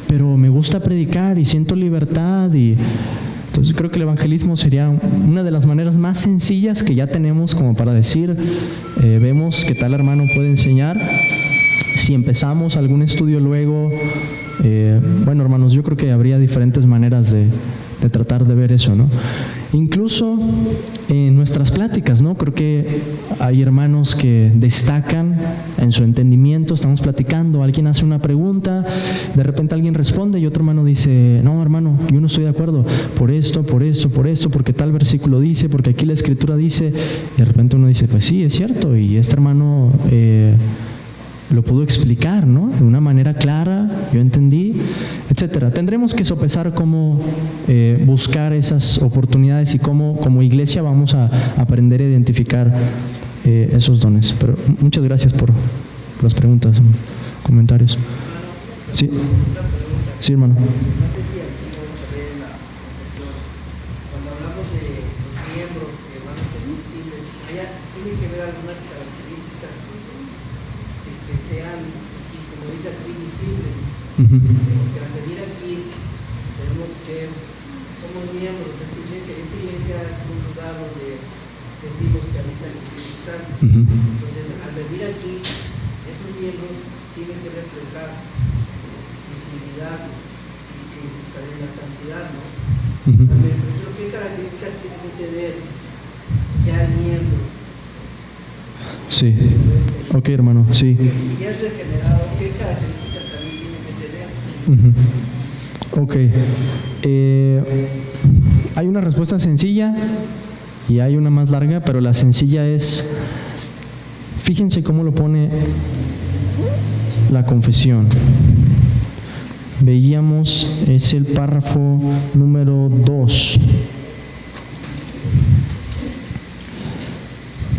S1: pero me gusta predicar y siento libertad. Y entonces creo que el evangelismo sería una de las maneras más sencillas que ya tenemos como para decir, vemos que tal hermano puede enseñar. Si empezamos algún estudio luego, bueno, hermanos, yo creo que habría diferentes maneras de tratar de ver eso, ¿no? Incluso en nuestras pláticas, ¿no? Creo que hay hermanos que destacan en su entendimiento, estamos platicando, alguien hace una pregunta, de repente alguien responde y otro hermano dice, no, hermano, yo no estoy de acuerdo, por esto, porque tal versículo dice, porque aquí la escritura dice, y de repente uno dice, pues sí, es cierto, y este hermano lo pudo explicar, ¿no? De una manera clara, yo entendí, etcétera. Tendremos que sopesar cómo buscar esas oportunidades y cómo como iglesia vamos a aprender a identificar esos dones. Pero muchas gracias por las preguntas, comentarios. Sí, sí, hermano.
S2: No sé si aquí vamos a ver en la sesión, cuando hablamos de los miembros que van a ser visibles, tiene que ver algunas características que sean, como dice aquí, visibles. Porque al venir aquí tenemos que, somos miembros de esta iglesia. Esta iglesia es un lugar donde decimos que habita el Espíritu Santo. Entonces, al venir aquí, esos miembros tienen que reflejar visibilidad y la santidad, ¿no? Pero ¿qué características tiene que tener ya el miembro?
S1: Sí. Ok, hermano, sí.
S2: Si ya es regenerado, ¿qué características también tiene que tener?
S1: Ok. Hay una respuesta sencilla y hay una más larga, pero la sencilla es, fíjense cómo lo pone la confesión. Veíamos, es el párrafo número 2.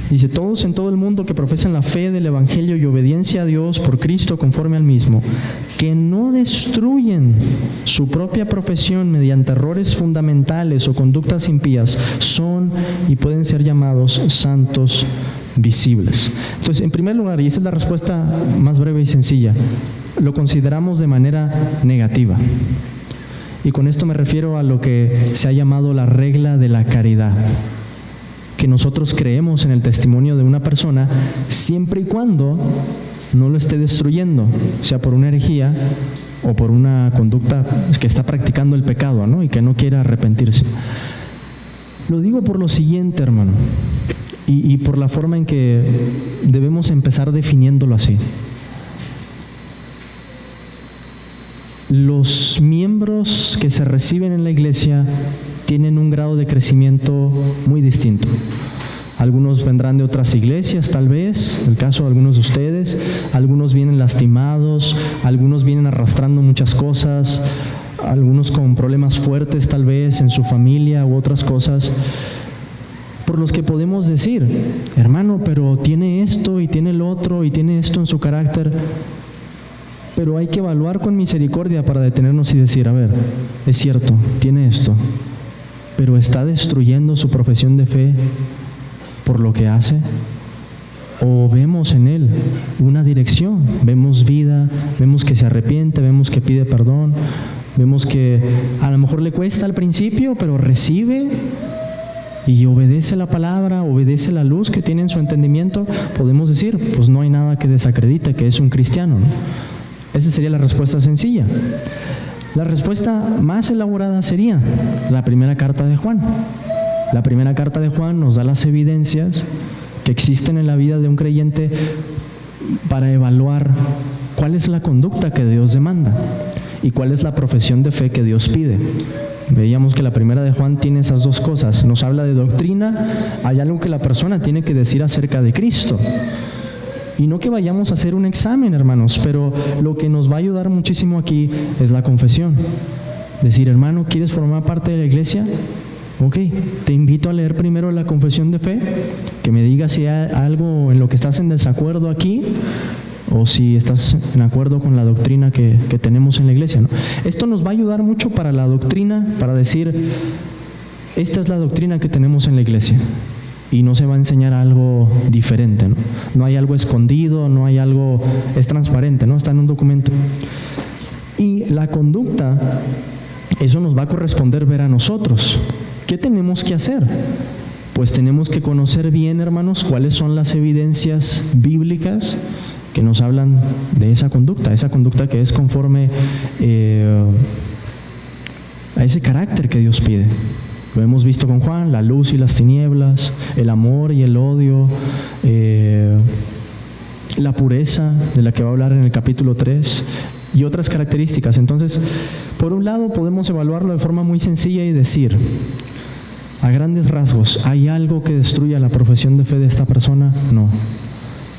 S1: Dice, todos en todo el mundo que profesan la fe del Evangelio y obediencia a Dios por Cristo conforme al mismo, que no destruyen su propia profesión mediante errores fundamentales o conductas impías, son y pueden ser llamados santos visibles. Entonces, en primer lugar, y esta es la respuesta más breve y sencilla, lo consideramos de manera negativa. Y con esto me refiero a lo que se ha llamado la regla de la caridad. que nosotros creemos en el testimonio de una persona siempre y cuando no lo esté destruyendo, sea por una herejía o por una conducta que está practicando el pecado, ¿no? Y que no quiere arrepentirse. Lo digo por lo siguiente, hermano, y por la forma en que debemos empezar definiéndolo así. Los miembros que se reciben en la iglesia tienen un grado de crecimiento muy distinto. Algunos vendrán de otras iglesias, tal vez, en el caso de algunos de ustedes. Algunos vienen lastimados, algunos vienen arrastrando muchas cosas, algunos con problemas fuertes tal vez en su familia u otras cosas, por los que podemos decir, hermano, pero tiene esto y tiene el otro y tiene esto en su carácter. Pero hay que evaluar con misericordia para detenernos y decir, a ver, es cierto, tiene esto, pero ¿está destruyendo su profesión de fe por lo que hace? ¿O vemos en él una dirección? Vemos vida, vemos que se arrepiente, vemos que pide perdón, vemos que a lo mejor le cuesta al principio, pero recibe y obedece la palabra, obedece la luz que tiene en su entendimiento. Podemos decir, pues no hay nada que desacredite que es un cristiano, ¿no? Esa sería la respuesta sencilla. La respuesta más elaborada sería la primera carta de Juan. La primera carta de Juan nos da las evidencias que existen en la vida de un creyente para evaluar cuál es la conducta que Dios demanda y cuál es la profesión de fe que Dios pide. Veíamos que la primera de Juan tiene esas dos cosas. Nos habla de doctrina, hay algo que la persona tiene que decir acerca de Cristo. Y no que vayamos a hacer un examen, hermanos, pero lo que nos va a ayudar muchísimo aquí es la confesión. Decir, hermano, ¿quieres formar parte de la iglesia? Ok, te invito a leer primero la confesión de fe, que me digas si hay algo en lo que estás en desacuerdo aquí, o si estás en acuerdo con la doctrina que tenemos en la iglesia, ¿no? Esto nos va a ayudar mucho para la doctrina, para decir, esta es la doctrina que tenemos en la iglesia. Y no se va a enseñar algo diferente, ¿no? No hay algo escondido, no hay algo, es transparente, ¿no? Está en un documento. Y la conducta, eso nos va a corresponder ver a nosotros. ¿Qué tenemos que hacer? Pues tenemos que conocer bien, hermanos, cuáles son las evidencias bíblicas que nos hablan de esa conducta que es conforme a ese carácter que Dios pide. Lo hemos visto con Juan, la luz y las tinieblas, el amor y el odio, la pureza de la que va a hablar en el capítulo 3 y otras características. Entonces, por un lado podemos evaluarlo de forma muy sencilla y decir, a grandes rasgos, ¿hay algo que destruya la profesión de fe de esta persona? No.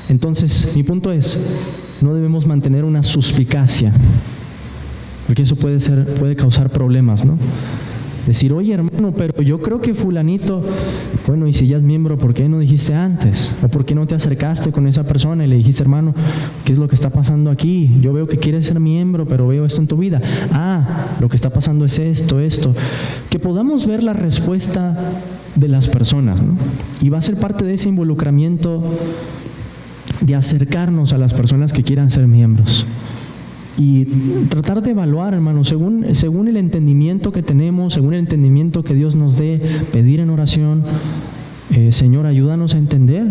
S1: Entonces, mi punto es, no debemos mantener una suspicacia, porque eso puede causar problemas, ¿no? Decir, oye, hermano, pero yo creo que fulanito, bueno, y si ya es miembro, ¿por qué no dijiste antes? ¿O por qué no te acercaste con esa persona y le dijiste, hermano, qué es lo que está pasando aquí? Yo veo que quieres ser miembro, pero veo esto en tu vida. Lo que está pasando es esto. Que podamos ver la respuesta de las personas, ¿no? Y va a ser parte de ese involucramiento de acercarnos a las personas que quieran ser miembros. Y tratar de evaluar, hermanos, según el entendimiento que tenemos, según el entendimiento que Dios nos dé, pedir en oración, Señor, ayúdanos a entender.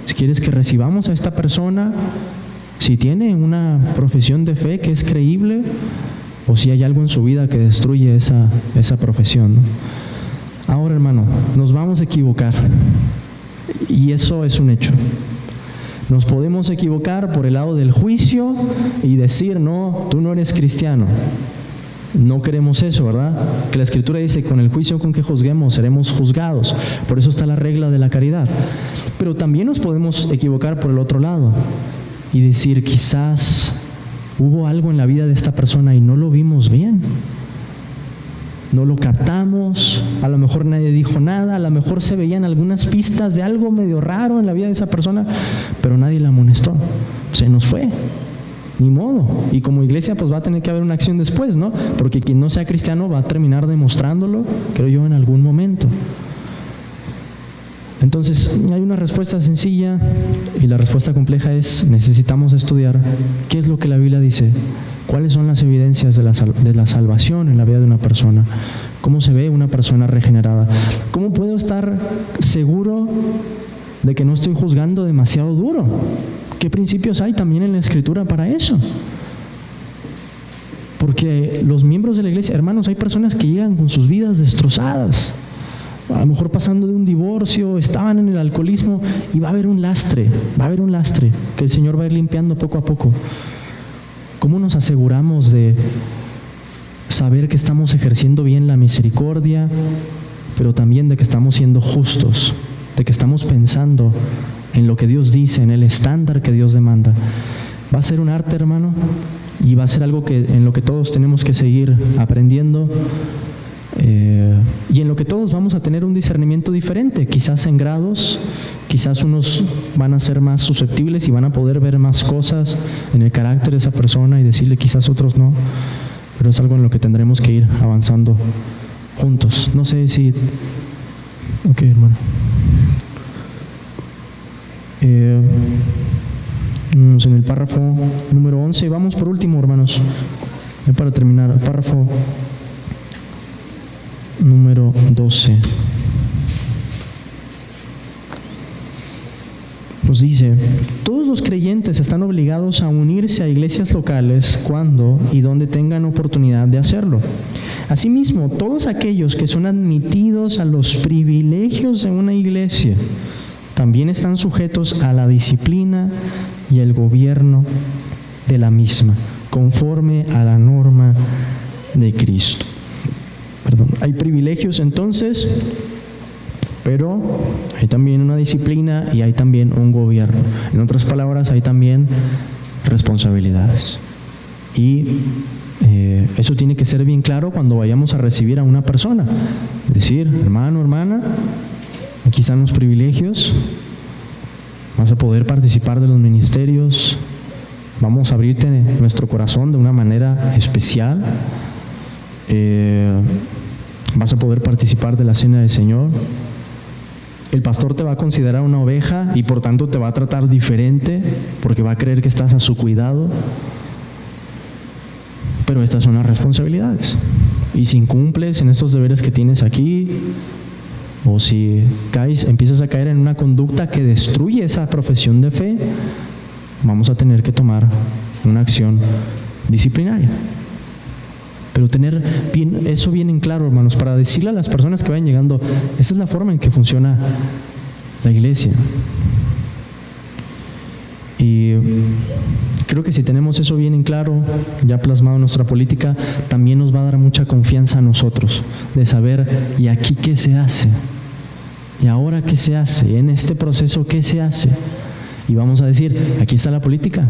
S1: Si quieres que recibamos a esta persona, si tiene una profesión de fe que es creíble, o si hay algo en su vida que destruye esa profesión, ¿no? Ahora, hermano, nos vamos a equivocar, y eso es un hecho. Nos podemos equivocar por el lado del juicio y decir, no, tú no eres cristiano. No queremos eso, ¿verdad? Que la Escritura dice, con el juicio con que juzguemos seremos juzgados. Por eso está la regla de la caridad. Pero también nos podemos equivocar por el otro lado y decir, quizás hubo algo en la vida de esta persona y no lo vimos bien. No lo captamos, a lo mejor nadie dijo nada, a lo mejor se veían algunas pistas de algo medio raro en la vida de esa persona, pero nadie la amonestó. Se nos fue, ni modo. Y como iglesia pues va a tener que haber una acción después, ¿no? Porque quien no sea cristiano va a terminar demostrándolo, creo yo, en algún momento. Entonces, hay una respuesta sencilla y la respuesta compleja es, necesitamos estudiar qué es lo que la Biblia dice ¿Cuáles son las evidencias de la salvación en la vida de una persona? ¿Cómo se ve una persona regenerada? ¿Cómo puedo estar seguro de que no estoy juzgando demasiado duro? ¿Qué principios hay también en la Escritura para eso? Porque los miembros de la iglesia, hermanos, hay personas que llegan con sus vidas destrozadas, a lo mejor pasando de un divorcio, estaban en el alcoholismo, y va a haber un lastre que el Señor va a ir limpiando poco a poco. ¿Cómo nos aseguramos de saber que estamos ejerciendo bien la misericordia, pero también de que estamos siendo justos, de que estamos pensando en lo que Dios dice, en el estándar que Dios demanda? Va a ser un arte, hermano, y va a ser algo en lo que todos tenemos que seguir aprendiendo, y en lo que todos vamos a tener un discernimiento diferente, quizás en grados. Quizás unos van a ser más susceptibles y van a poder ver más cosas en el carácter de esa persona y decirle, quizás otros no, pero es algo en lo que tendremos que ir avanzando juntos. No sé si... Ok, hermano. En el párrafo número 11, vamos por último, hermanos, ya para terminar, el párrafo número 12. Nos dice: todos los creyentes están obligados a unirse a iglesias locales cuando y donde tengan oportunidad de hacerlo. Asimismo, todos aquellos que son admitidos a los privilegios de una iglesia también están sujetos a la disciplina y el gobierno de la misma, conforme a la norma de Cristo. Hay privilegios entonces, pero hay también una disciplina y hay también un gobierno. En otras palabras, hay también responsabilidades. Y eso tiene que ser bien claro cuando vayamos a recibir a una persona. Es decir, hermano, hermana, aquí están los privilegios, vas a poder participar de los ministerios, vamos a abrirte nuestro corazón de una manera especial, vas a poder participar de la cena del Señor. El pastor te va a considerar una oveja y por tanto te va a tratar diferente porque va a creer que estás a su cuidado. Pero estas son las responsabilidades. Y si incumples en estos deberes que tienes aquí, o si empiezas a caer en una conducta que destruye esa profesión de fe, vamos a tener que tomar una acción disciplinaria. Pero tener eso bien en claro, hermanos, para decirle a las personas que vayan llegando, esta es la forma en que funciona la iglesia. Y creo que si tenemos eso bien en claro, ya plasmado en nuestra política, también nos va a dar mucha confianza a nosotros, de saber, ¿y aquí qué se hace? ¿Y ahora qué se hace? ¿Y en este proceso qué se hace? Y vamos a decir, aquí está la política.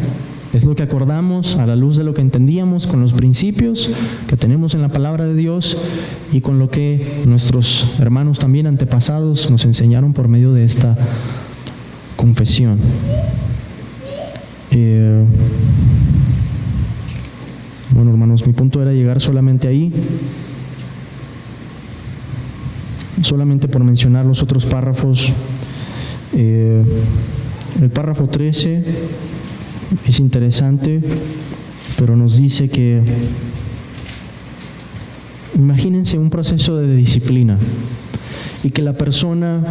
S1: Es lo que acordamos a la luz de lo que entendíamos con los principios que tenemos en la palabra de Dios y con lo que nuestros hermanos también antepasados nos enseñaron por medio de esta confesión. Bueno, hermanos, mi punto era llegar solamente ahí, solamente por mencionar los otros párrafos. El párrafo 13 es interesante, pero nos dice que, imagínense un proceso de disciplina y que la persona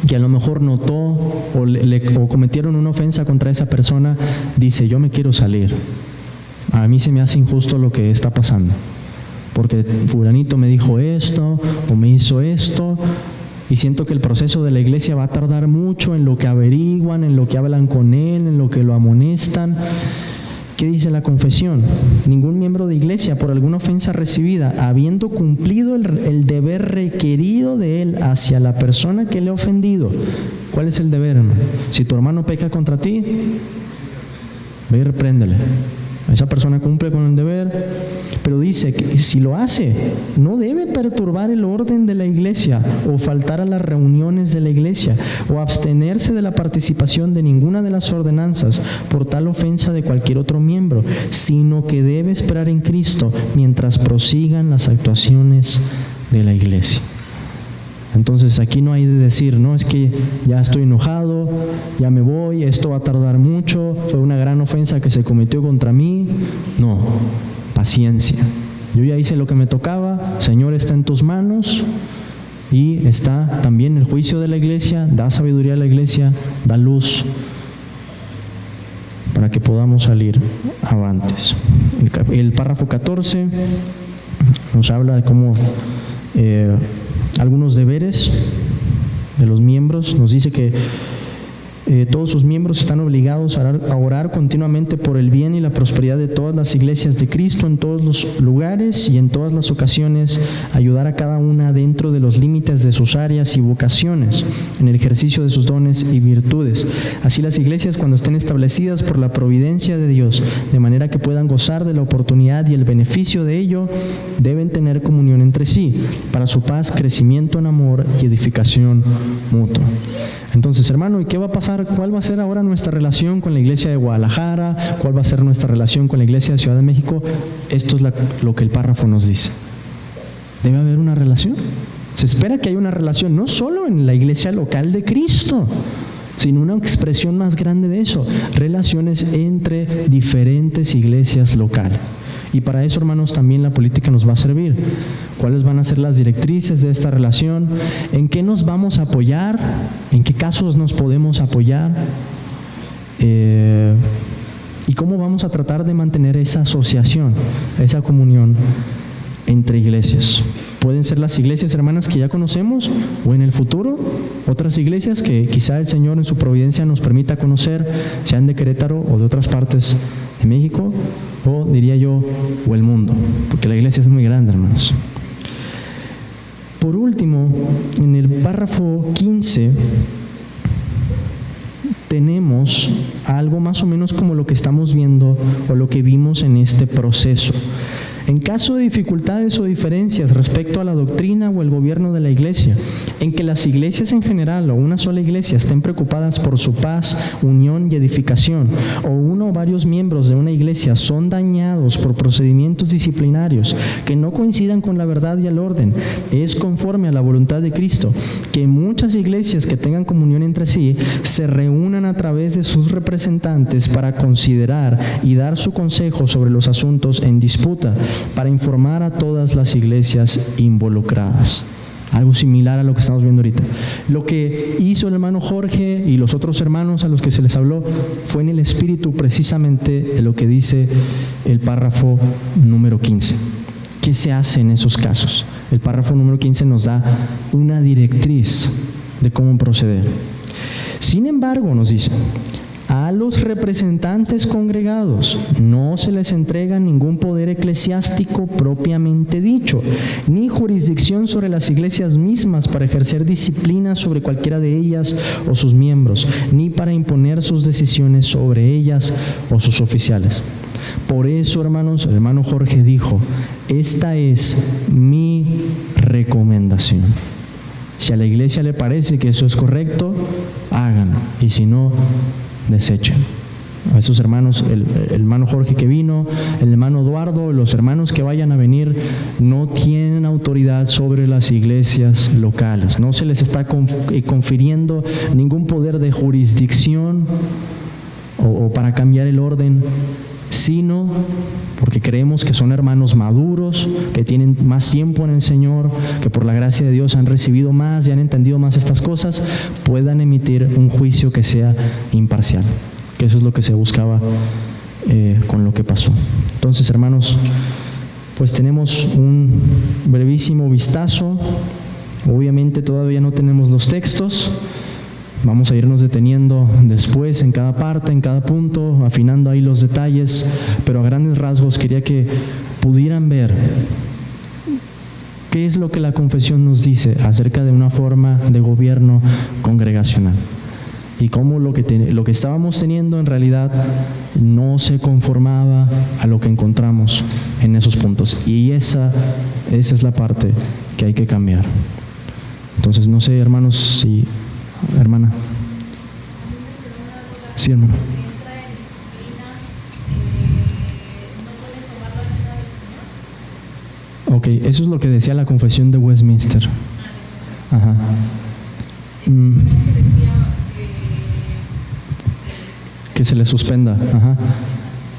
S1: que a lo mejor notó o cometieron una ofensa contra esa persona dice, yo me quiero salir, a mí se me hace injusto lo que está pasando porque fulanito me dijo esto o me hizo esto, y siento que el proceso de la iglesia va a tardar mucho en lo que averiguan, en lo que hablan con él, en lo que lo amonestan. ¿Qué dice la confesión? Ningún miembro de iglesia, por alguna ofensa recibida, habiendo cumplido el deber requerido de él hacia la persona que le ha ofendido. ¿Cuál es el deber, hermano? Si tu hermano peca contra ti, ve y repréndele. Esa persona cumple con el deber, pero dice que si lo hace, no debe perturbar el orden de la iglesia o faltar a las reuniones de la iglesia o abstenerse de la participación de ninguna de las ordenanzas por tal ofensa de cualquier otro miembro, sino que debe esperar en Cristo mientras prosigan las actuaciones de la iglesia. Entonces aquí no hay de decir, no, es que ya estoy enojado, ya me voy, esto va a tardar mucho, fue una gran ofensa que se cometió contra mí. No, paciencia. Yo ya hice lo que me tocaba, Señor, está en tus manos, y está también el juicio de la iglesia, da sabiduría a la iglesia, da luz para que podamos salir avantes. El párrafo 14 nos habla de cómo algunos deberes de los miembros. Nos dice que todos sus miembros están obligados a orar continuamente por el bien y la prosperidad de todas las iglesias de Cristo en todos los lugares y en todas las ocasiones, ayudar a cada una dentro de los límites de sus áreas y vocaciones, en el ejercicio de sus dones y virtudes. Así las iglesias, cuando estén establecidas por la providencia de Dios, de manera que puedan gozar de la oportunidad y el beneficio de ello, deben tener comunión entre sí, para su paz, crecimiento en amor y edificación mutua. Entonces, hermano, ¿y qué va a pasar? ¿Cuál va a ser ahora nuestra relación con la iglesia de Guadalajara? ¿Cuál va a ser nuestra relación con la iglesia de Ciudad de México? Esto es lo que el párrafo nos dice. Debe haber una relación. Se espera que haya una relación, no solo en la iglesia local de Cristo, sino una expresión más grande de eso, relaciones entre diferentes iglesias locales. Y para eso, hermanos, también la política nos va a servir. ¿Cuáles van a ser las directrices de esta relación? ¿En qué nos vamos a apoyar? ¿En qué casos nos podemos apoyar? ¿Y cómo vamos a tratar de mantener esa asociación, esa comunión entre iglesias? Pueden ser las iglesias hermanas que ya conocemos, o en el futuro otras iglesias que quizá el Señor en su providencia nos permita conocer, sean de Querétaro o de otras partes de México, o diría yo, o el mundo, porque la iglesia es muy grande, hermanos. Por último, en el párrafo 15 tenemos algo más o menos como lo que estamos viendo o lo que vimos en este proceso. En caso de dificultades o diferencias respecto a la doctrina o el gobierno de la iglesia, en que las iglesias en general o una sola iglesia estén preocupadas por su paz, unión y edificación, o uno o varios miembros de una iglesia son dañados por procedimientos disciplinarios que no coincidan con la verdad y el orden, es conforme a la voluntad de Cristo que muchas iglesias que tengan comunión entre sí se reúnan a través de sus representantes para considerar y dar su consejo sobre los asuntos en disputa, para informar a todas las iglesias involucradas. Algo similar a lo que estamos viendo ahorita. Lo que hizo el hermano Jorge y los otros hermanos a los que se les habló fue en el espíritu precisamente de lo que dice el párrafo número 15. ¿Qué se hace en esos casos? El párrafo número 15 nos da una directriz de cómo proceder. Sin embargo, nos dice, a los representantes congregados no se les entrega ningún poder eclesiástico propiamente dicho, ni jurisdicción sobre las iglesias mismas para ejercer disciplina sobre cualquiera de ellas o sus miembros, ni para imponer sus decisiones sobre ellas o sus oficiales. Por eso, hermanos, el hermano Jorge dijo, esta es mi recomendación. Si a la iglesia le parece que eso es correcto, háganlo, y si no, desechen. A esos hermanos, el hermano Jorge que vino, el hermano Eduardo, los hermanos que vayan a venir, no tienen autoridad sobre las iglesias locales. No se les está confiriendo ningún poder de jurisdicción o para cambiar el orden, sino porque creemos que son hermanos maduros, que tienen más tiempo en el Señor, que por la gracia de Dios han recibido más y han entendido más estas cosas, puedan emitir un juicio que sea imparcial. Que eso es lo que se buscaba con lo que pasó. Entonces, hermanos, pues tenemos un brevísimo vistazo. Obviamente todavía no tenemos los textos. Vamos a irnos deteniendo después en cada parte, en cada punto, afinando ahí los detalles, pero a grandes rasgos quería que pudieran ver qué es lo que la confesión nos dice acerca de una forma de gobierno congregacional y cómo lo que estábamos teniendo en realidad no se conformaba a lo que encontramos en esos puntos. Y esa es la parte que hay que cambiar. Entonces, no sé, hermanos, si... Hermana. Sí, hermano. Ok, eso es lo que decía la confesión de Westminster. Ajá. Que se les suspenda. Ajá.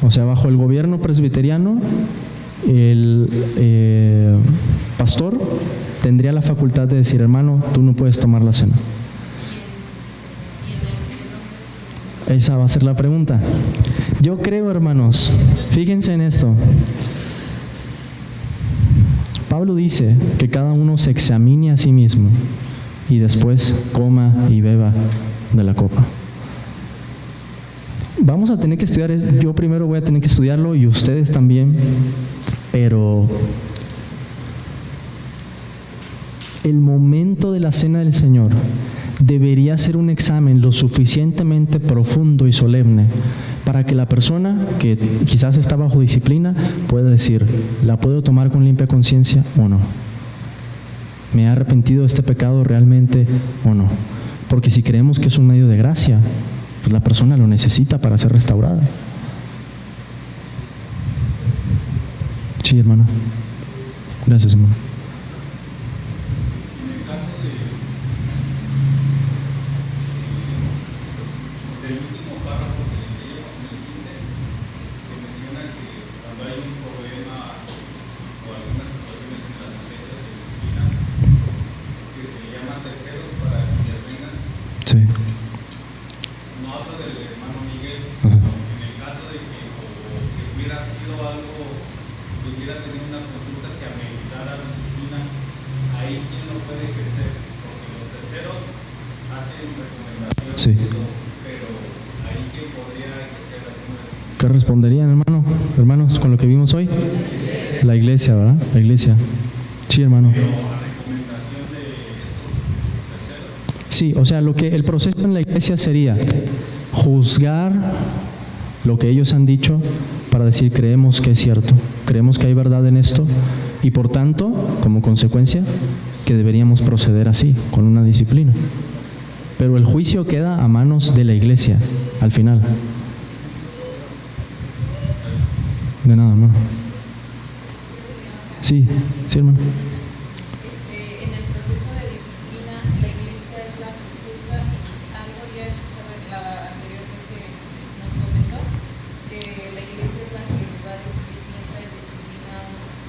S1: O sea, bajo el gobierno presbiteriano, el pastor tendría la facultad de decir, hermano, tú no puedes tomar la cena. Esa va a ser la pregunta. Yo creo, hermanos, fíjense en esto. Pablo dice que cada uno se examine a sí mismo y después coma y beba de la copa. Vamos a tener que estudiar, yo primero voy a tener que estudiarlo y ustedes también, pero el momento de la cena del Señor debería ser un examen lo suficientemente profundo y solemne para que la persona que quizás está bajo disciplina pueda decir, ¿la puedo tomar con limpia conciencia o no? ¿Me he arrepentido de este pecado realmente o no? Porque si creemos que es un medio de gracia, pues la persona lo necesita para ser restaurada. Sí, hermano. Gracias, hermano. Sí.
S3: No hablo del hermano Miguel, sino en el caso de que hubiera sido algo, que hubiera tenido una conducta que ameritara disciplina, ahí quién lo puede ejercer, porque los terceros hacen recomendaciones,
S1: Sí.
S3: pero ahí quién podría ejercer alguna disciplina.
S1: ¿Qué responderían, hermanos, con lo que vimos hoy? La iglesia, ¿verdad? La iglesia. Sí, hermano. Sí, o sea, el proceso en la iglesia sería juzgar lo que ellos han dicho para decir creemos que es cierto, creemos que hay verdad en esto y por tanto, como consecuencia, que deberíamos proceder así, con una disciplina. Pero el juicio queda a manos de la iglesia, al final. De nada, hermano. Sí, hermano.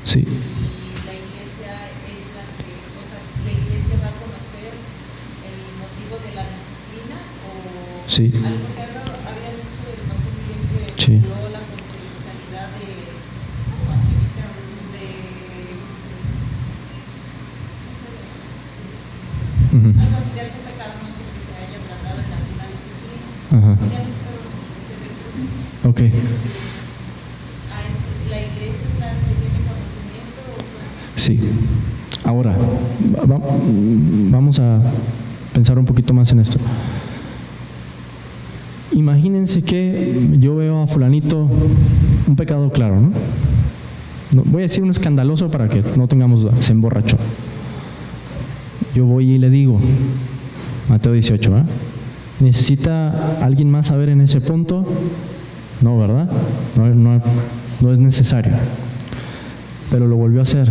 S1: Sí.
S4: Y la iglesia es la iglesia va a conocer el motivo de la disciplina o
S1: sí.
S4: Algo que habían dicho del pastor Miguel que
S1: sí.
S4: la confidencialidad de ¿cómo así dijeron? Algo así de algún pecado, no sé, que se haya tratado en la misma disciplina.
S1: Ajá.
S4: Ya no puedo suceder.
S1: Ok.
S4: La iglesia es la que tiene conocimiento.
S1: Sí. Ahora, vamos a pensar un poquito más en esto. Imagínense que yo veo a fulanito un pecado claro, ¿no? Voy a decir un escandaloso para que no tengamos duda, se emborrachó. Yo voy y le digo, Mateo 18, ¿verdad? ¿Necesita alguien más saber en ese punto? No, ¿verdad? No es necesario. Pero lo volvió a hacer,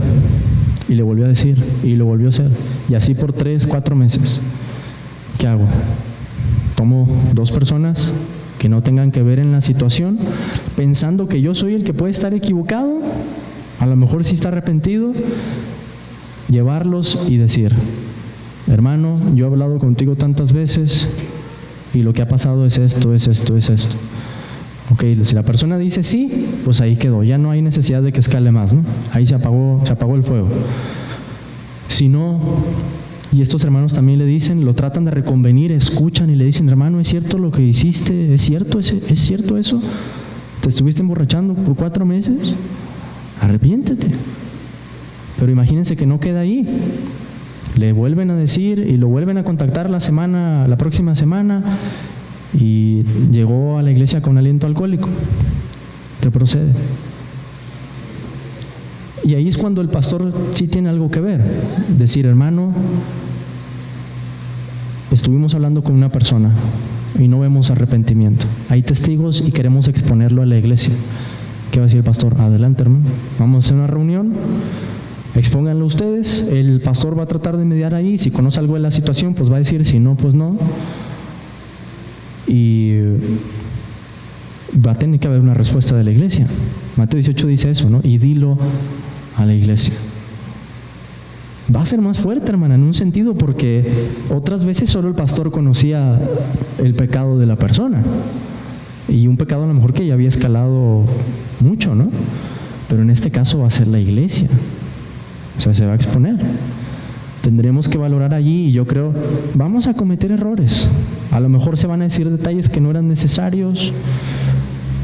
S1: y le volvió a decir, y lo volvió a hacer. Y así por 3, 4 meses. ¿Qué hago? Tomo 2 personas que no tengan que ver en la situación, pensando que yo soy el que puede estar equivocado, a lo mejor sí está arrepentido, llevarlos y decir, hermano, yo he hablado contigo tantas veces y lo que ha pasado es esto, es esto, es esto. Ok, si la persona dice sí, pues ahí quedó, ya no hay necesidad de que escale más, ¿no? Ahí se apagó el fuego. Si no, y estos hermanos también le dicen, lo tratan de reconvenir, escuchan y le dicen, hermano, ¿es cierto lo que hiciste? ¿Es cierto eso? ¿Te estuviste emborrachando por 4 meses? Arrepiéntete. Pero imagínense que no queda ahí. Le vuelven a decir y lo vuelven a contactar la próxima semana y llegó a la iglesia con aliento alcohólico. ¿Qué procede? Y ahí es cuando el pastor sí tiene algo que ver. Decir, hermano, estuvimos hablando con una persona y no vemos arrepentimiento. Hay testigos y queremos exponerlo a la iglesia. ¿Qué va a decir el pastor? Adelante, hermano. Vamos a hacer una reunión expónganlo ustedes, el pastor va a tratar de mediar ahí, si conoce algo de la situación, pues va a decir, si no, pues no. Y va a tener que haber una respuesta de la iglesia. Mateo 18 dice eso, ¿no? Y dilo a la iglesia. Va a ser más fuerte, hermana, en un sentido, porque otras veces solo el pastor conocía el pecado de la persona. Y un pecado a lo mejor que ya había escalado mucho, ¿no? Pero en este caso va a ser la iglesia. O sea, se va a exponer. Tendremos que valorar allí, y yo creo, vamos a cometer errores. A lo mejor se van a decir detalles que no eran necesarios.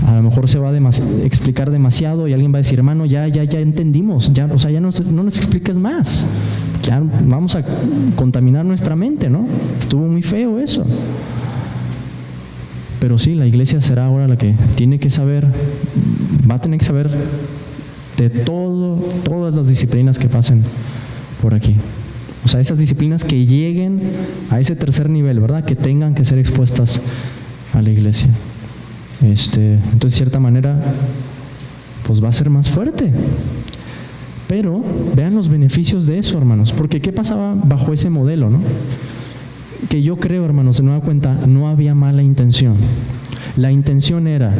S1: A lo mejor se va a explicar demasiado y alguien va a decir, hermano, ya entendimos, ya, o sea, ya no nos expliques más. Ya vamos a contaminar nuestra mente, ¿no? Estuvo muy feo eso. Pero sí, la iglesia será ahora la que tiene que saber, va a tener que saber de todas las disciplinas que pasen por aquí. O sea, esas disciplinas que lleguen a ese tercer nivel, ¿verdad? Que tengan que ser expuestas a la iglesia. Entonces, de cierta manera, pues va a ser más fuerte. Pero vean los beneficios de eso, hermanos. Porque ¿qué pasaba bajo ese modelo, no? Que yo creo, hermanos, de nueva cuenta, no había mala intención. La intención era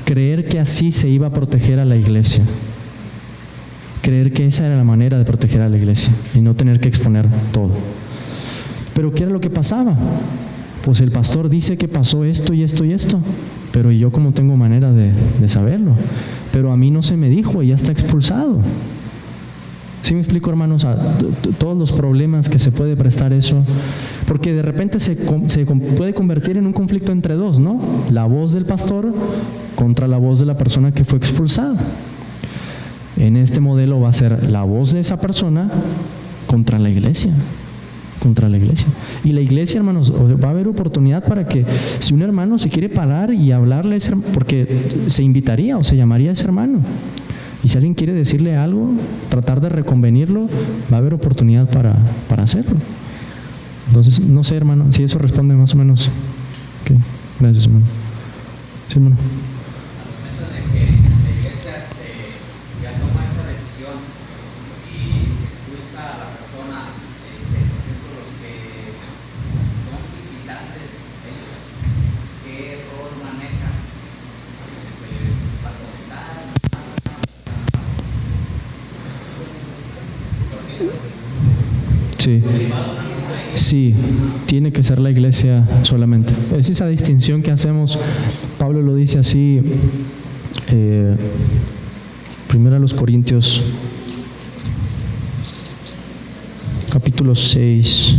S1: creer que así se iba a proteger a la iglesia. Creer que esa era la manera de proteger a la iglesia y no tener que exponer todo. Pero ¿qué era lo que pasaba? Pues el pastor dice que pasó esto y esto y esto, pero yo como tengo manera de saberlo, pero a mí no se me dijo y ya está expulsado. ¿Sí me explico, hermanos? Todos los problemas que se puede prestar eso, porque de repente se puede convertir en un conflicto entre dos, ¿no? La voz del pastor contra la voz de la persona que fue expulsada. En este modelo va a ser la voz de esa persona contra la iglesia. Y la iglesia, hermanos, va a haber oportunidad para que si un hermano se quiere parar y hablarle a ese hermano, porque se invitaría o se llamaría a ese hermano, y si alguien quiere decirle algo, tratar de reconvenirlo, va a haber oportunidad para hacerlo. Entonces, no sé, hermano, si eso responde más o menos. Okay. Gracias, hermano. Sí, hermano. Sí, tiene que ser la iglesia solamente. Es esa distinción que hacemos. Pablo lo dice así, primero a los Corintios, capítulo 6.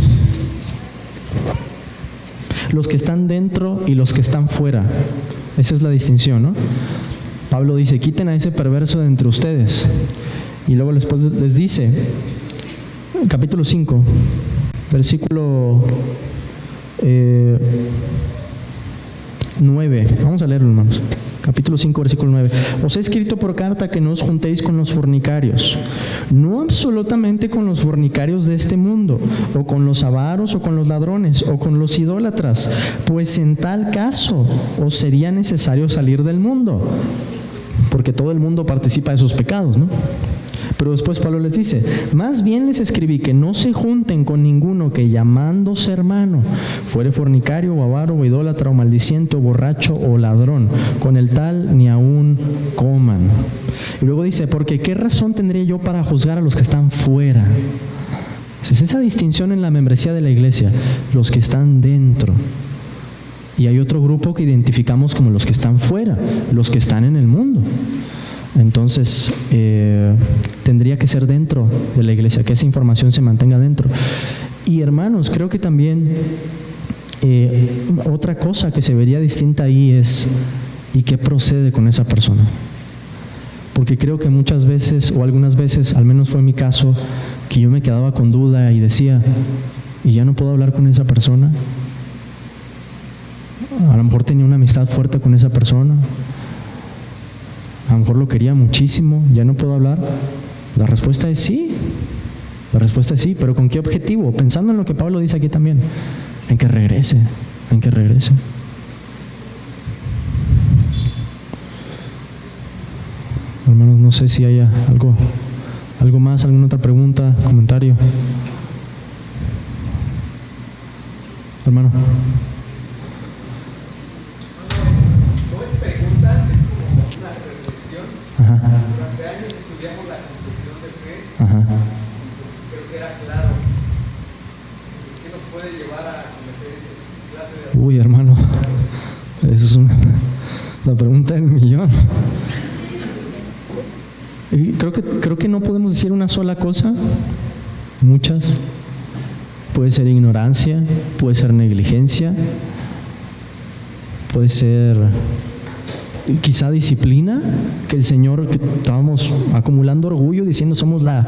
S1: Los que están dentro y los que están fuera. Esa es la distinción, ¿no? Pablo dice, quiten a ese perverso de entre ustedes. Y luego después les dice, capítulo 5, versículo 9. Vamos a leerlo, hermanos. Capítulo 5, versículo 9. Os he escrito por carta que no os juntéis con los fornicarios, no absolutamente con los fornicarios de este mundo, o con los avaros, o con los ladrones, o con los idólatras, pues en tal caso os sería necesario salir del mundo, porque todo el mundo participa de esos pecados, ¿no? Pero después Pablo les dice, más bien les escribí que no se junten con ninguno que llamándose hermano fuere fornicario o avaro o idólatra o maldiciente o borracho o ladrón, con el tal ni aún coman. Y luego dice, porque ¿qué razón tendría yo para juzgar a los que están fuera? Es esa distinción en la membresía de la iglesia, los que están dentro. Y hay otro grupo que identificamos como los que están fuera, los que están en el mundo. Entonces, tendría que ser dentro de la iglesia, que esa información se mantenga dentro. Y hermanos, creo que también otra cosa que se vería distinta ahí es, ¿y qué procede con esa persona? Porque creo que muchas veces, o algunas veces, al menos fue mi caso, que yo me quedaba con duda y decía, ¿y ya no puedo hablar con esa persona? A lo mejor tenía una amistad fuerte con esa persona. A lo mejor lo quería muchísimo, ya no puedo hablar. La respuesta es sí. La respuesta es sí, pero ¿con qué objetivo? Pensando en lo que Pablo dice aquí también, en que regrese. Hermanos, no sé si haya ¿Algo más? ¿Alguna otra pregunta? ¿Comentario? Hermano.
S3: No es pregunta, es como una reflexión.
S1: Ajá.
S3: Durante años estudiamos la confesión de fe.
S1: Ajá.
S3: Pues creo que era claro. Pues, ¿qué nos puede llevar a cometer esta clase de...
S1: Uy, hermano, esa es la pregunta del millón. Y creo que no podemos decir una sola cosa, muchas. Puede ser ignorancia, puede ser negligencia, puede ser quizá disciplina, que el Señor, que estábamos acumulando orgullo diciendo somos la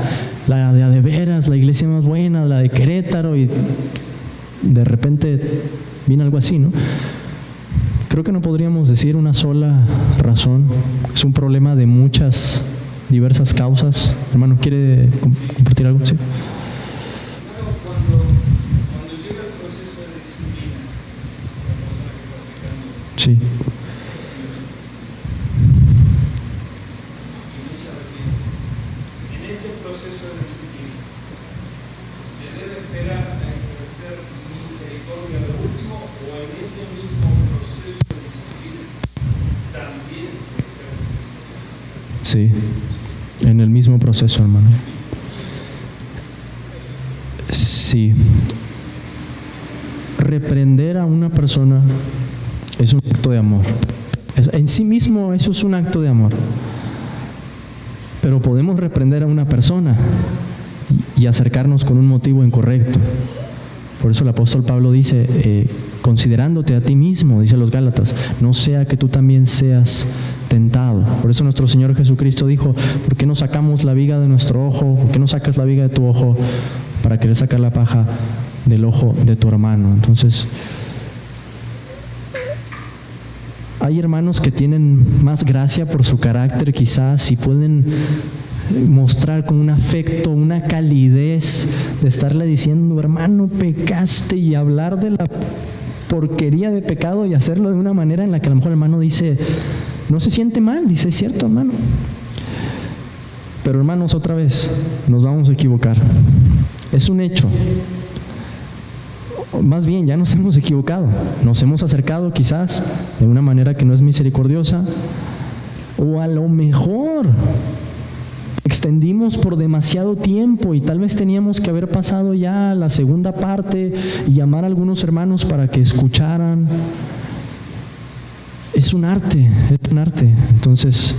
S1: de veras, la iglesia más buena, la de Querétaro, y de repente viene algo así, ¿no? Creo que no podríamos decir una sola razón. Es un problema de muchas diversas causas. Hermano, ¿quiere compartir algo? Sí.
S3: Cuando llega el proceso de disciplina, la persona que está aplicando,
S1: Sí.
S3: y no se arrepiente, en ese proceso de disciplina, ¿se debe esperar a ejercer misericordia lo último, o en ese mismo proceso de disciplina también se ejerce misericordia?
S1: Sí, en el mismo proceso, hermano. Sí. Reprender a una persona es un acto de amor. En sí mismo eso es un acto de amor. Pero podemos reprender a una persona y acercarnos con un motivo incorrecto. Por eso el apóstol Pablo dice, considerándote a ti mismo, dice a los Gálatas, no sea que tú también seas tentado. Por eso nuestro Señor Jesucristo dijo, ¿por qué no sacamos la viga de nuestro ojo? ¿Por qué no sacas la viga de tu ojo para querer sacar la paja del ojo de tu hermano? Entonces, hay hermanos que tienen más gracia por su carácter quizás y pueden mostrar con un afecto, una calidez de estarle diciendo, hermano, pecaste, y hablar de la porquería de pecado y hacerlo de una manera en la que a lo mejor el hermano dice, no se siente mal, dice, es cierto, hermano. Pero hermanos, otra vez, nos vamos a equivocar. Es un hecho. Más bien, ya nos hemos equivocado. Nos hemos acercado quizás de una manera que no es misericordiosa, o a lo mejor extendimos por demasiado tiempo y tal vez teníamos que haber pasado ya la segunda parte y llamar a algunos hermanos para que escucharan. Es un arte, es un arte. Entonces,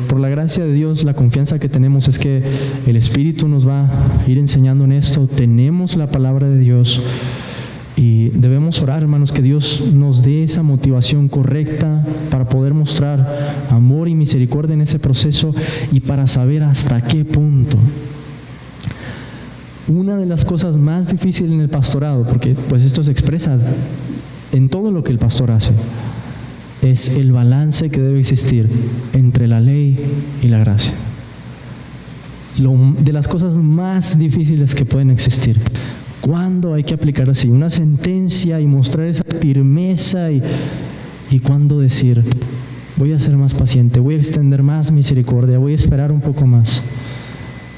S1: por la gracia de Dios, la confianza que tenemos es que el Espíritu nos va a ir enseñando en esto. Tenemos la palabra de Dios y debemos orar, hermanos, que Dios nos dé esa motivación correcta para poder mostrar amor y misericordia en ese proceso y para saber hasta qué punto. Una de las cosas más difíciles en el pastorado, porque pues esto se expresa en todo lo que el pastor hace, es el balance que debe existir entre la ley y la gracia. De las cosas más difíciles que pueden existir. ¿Cuándo hay que aplicar así una sentencia y mostrar esa firmeza y cuándo decir, voy a ser más paciente, voy a extender más misericordia, voy a esperar un poco más?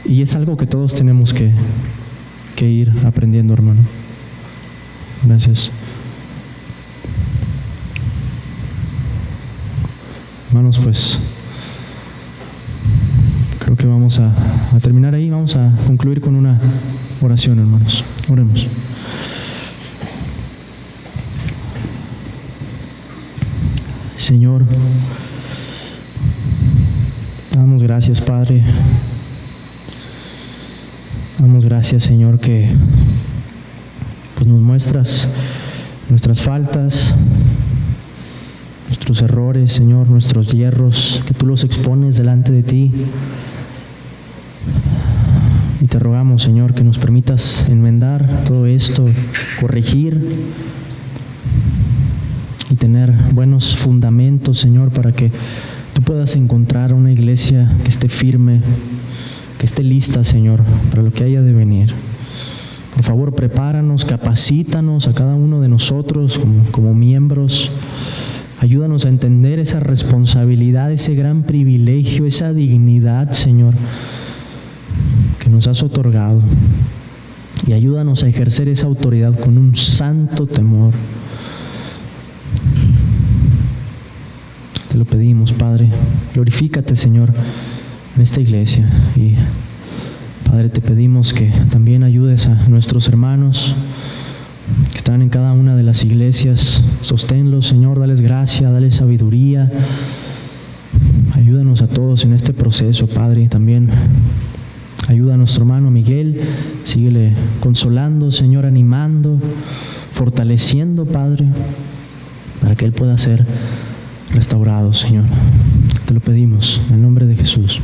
S1: Y es algo que todos tenemos que ir aprendiendo, hermano. Gracias. Hermanos, pues creo que vamos a terminar ahí. Vamos a concluir con una oración, hermanos. Oremos. Señor, damos gracias, Padre. Damos gracias, Señor, que pues nos muestras nuestras faltas, nuestros errores, Señor, nuestros hierros, que tú los expones delante de ti. Y te rogamos, Señor, que nos permitas enmendar todo esto, corregir y tener buenos fundamentos, Señor, para que tú puedas encontrar una iglesia que esté firme, que esté lista, Señor, para lo que haya de venir. Por favor, prepáranos, capacítanos a cada uno de nosotros como miembros Ayúdanos a entender esa responsabilidad, ese gran privilegio, esa dignidad, Señor, que nos has otorgado. Y ayúdanos a ejercer esa autoridad con un santo temor. Te lo pedimos, Padre. Glorifícate, Señor, en esta iglesia. Y, Padre, te pedimos que también ayudes a nuestros hermanos que están en cada una de las iglesias. Sosténlos, Señor, dales gracia, dales sabiduría. Ayúdanos a todos en este proceso, Padre. Y también ayuda a nuestro hermano Miguel. Síguele consolando, Señor, animando, fortaleciendo, Padre, para que él pueda ser restaurado, Señor. Te lo pedimos en el nombre de Jesús.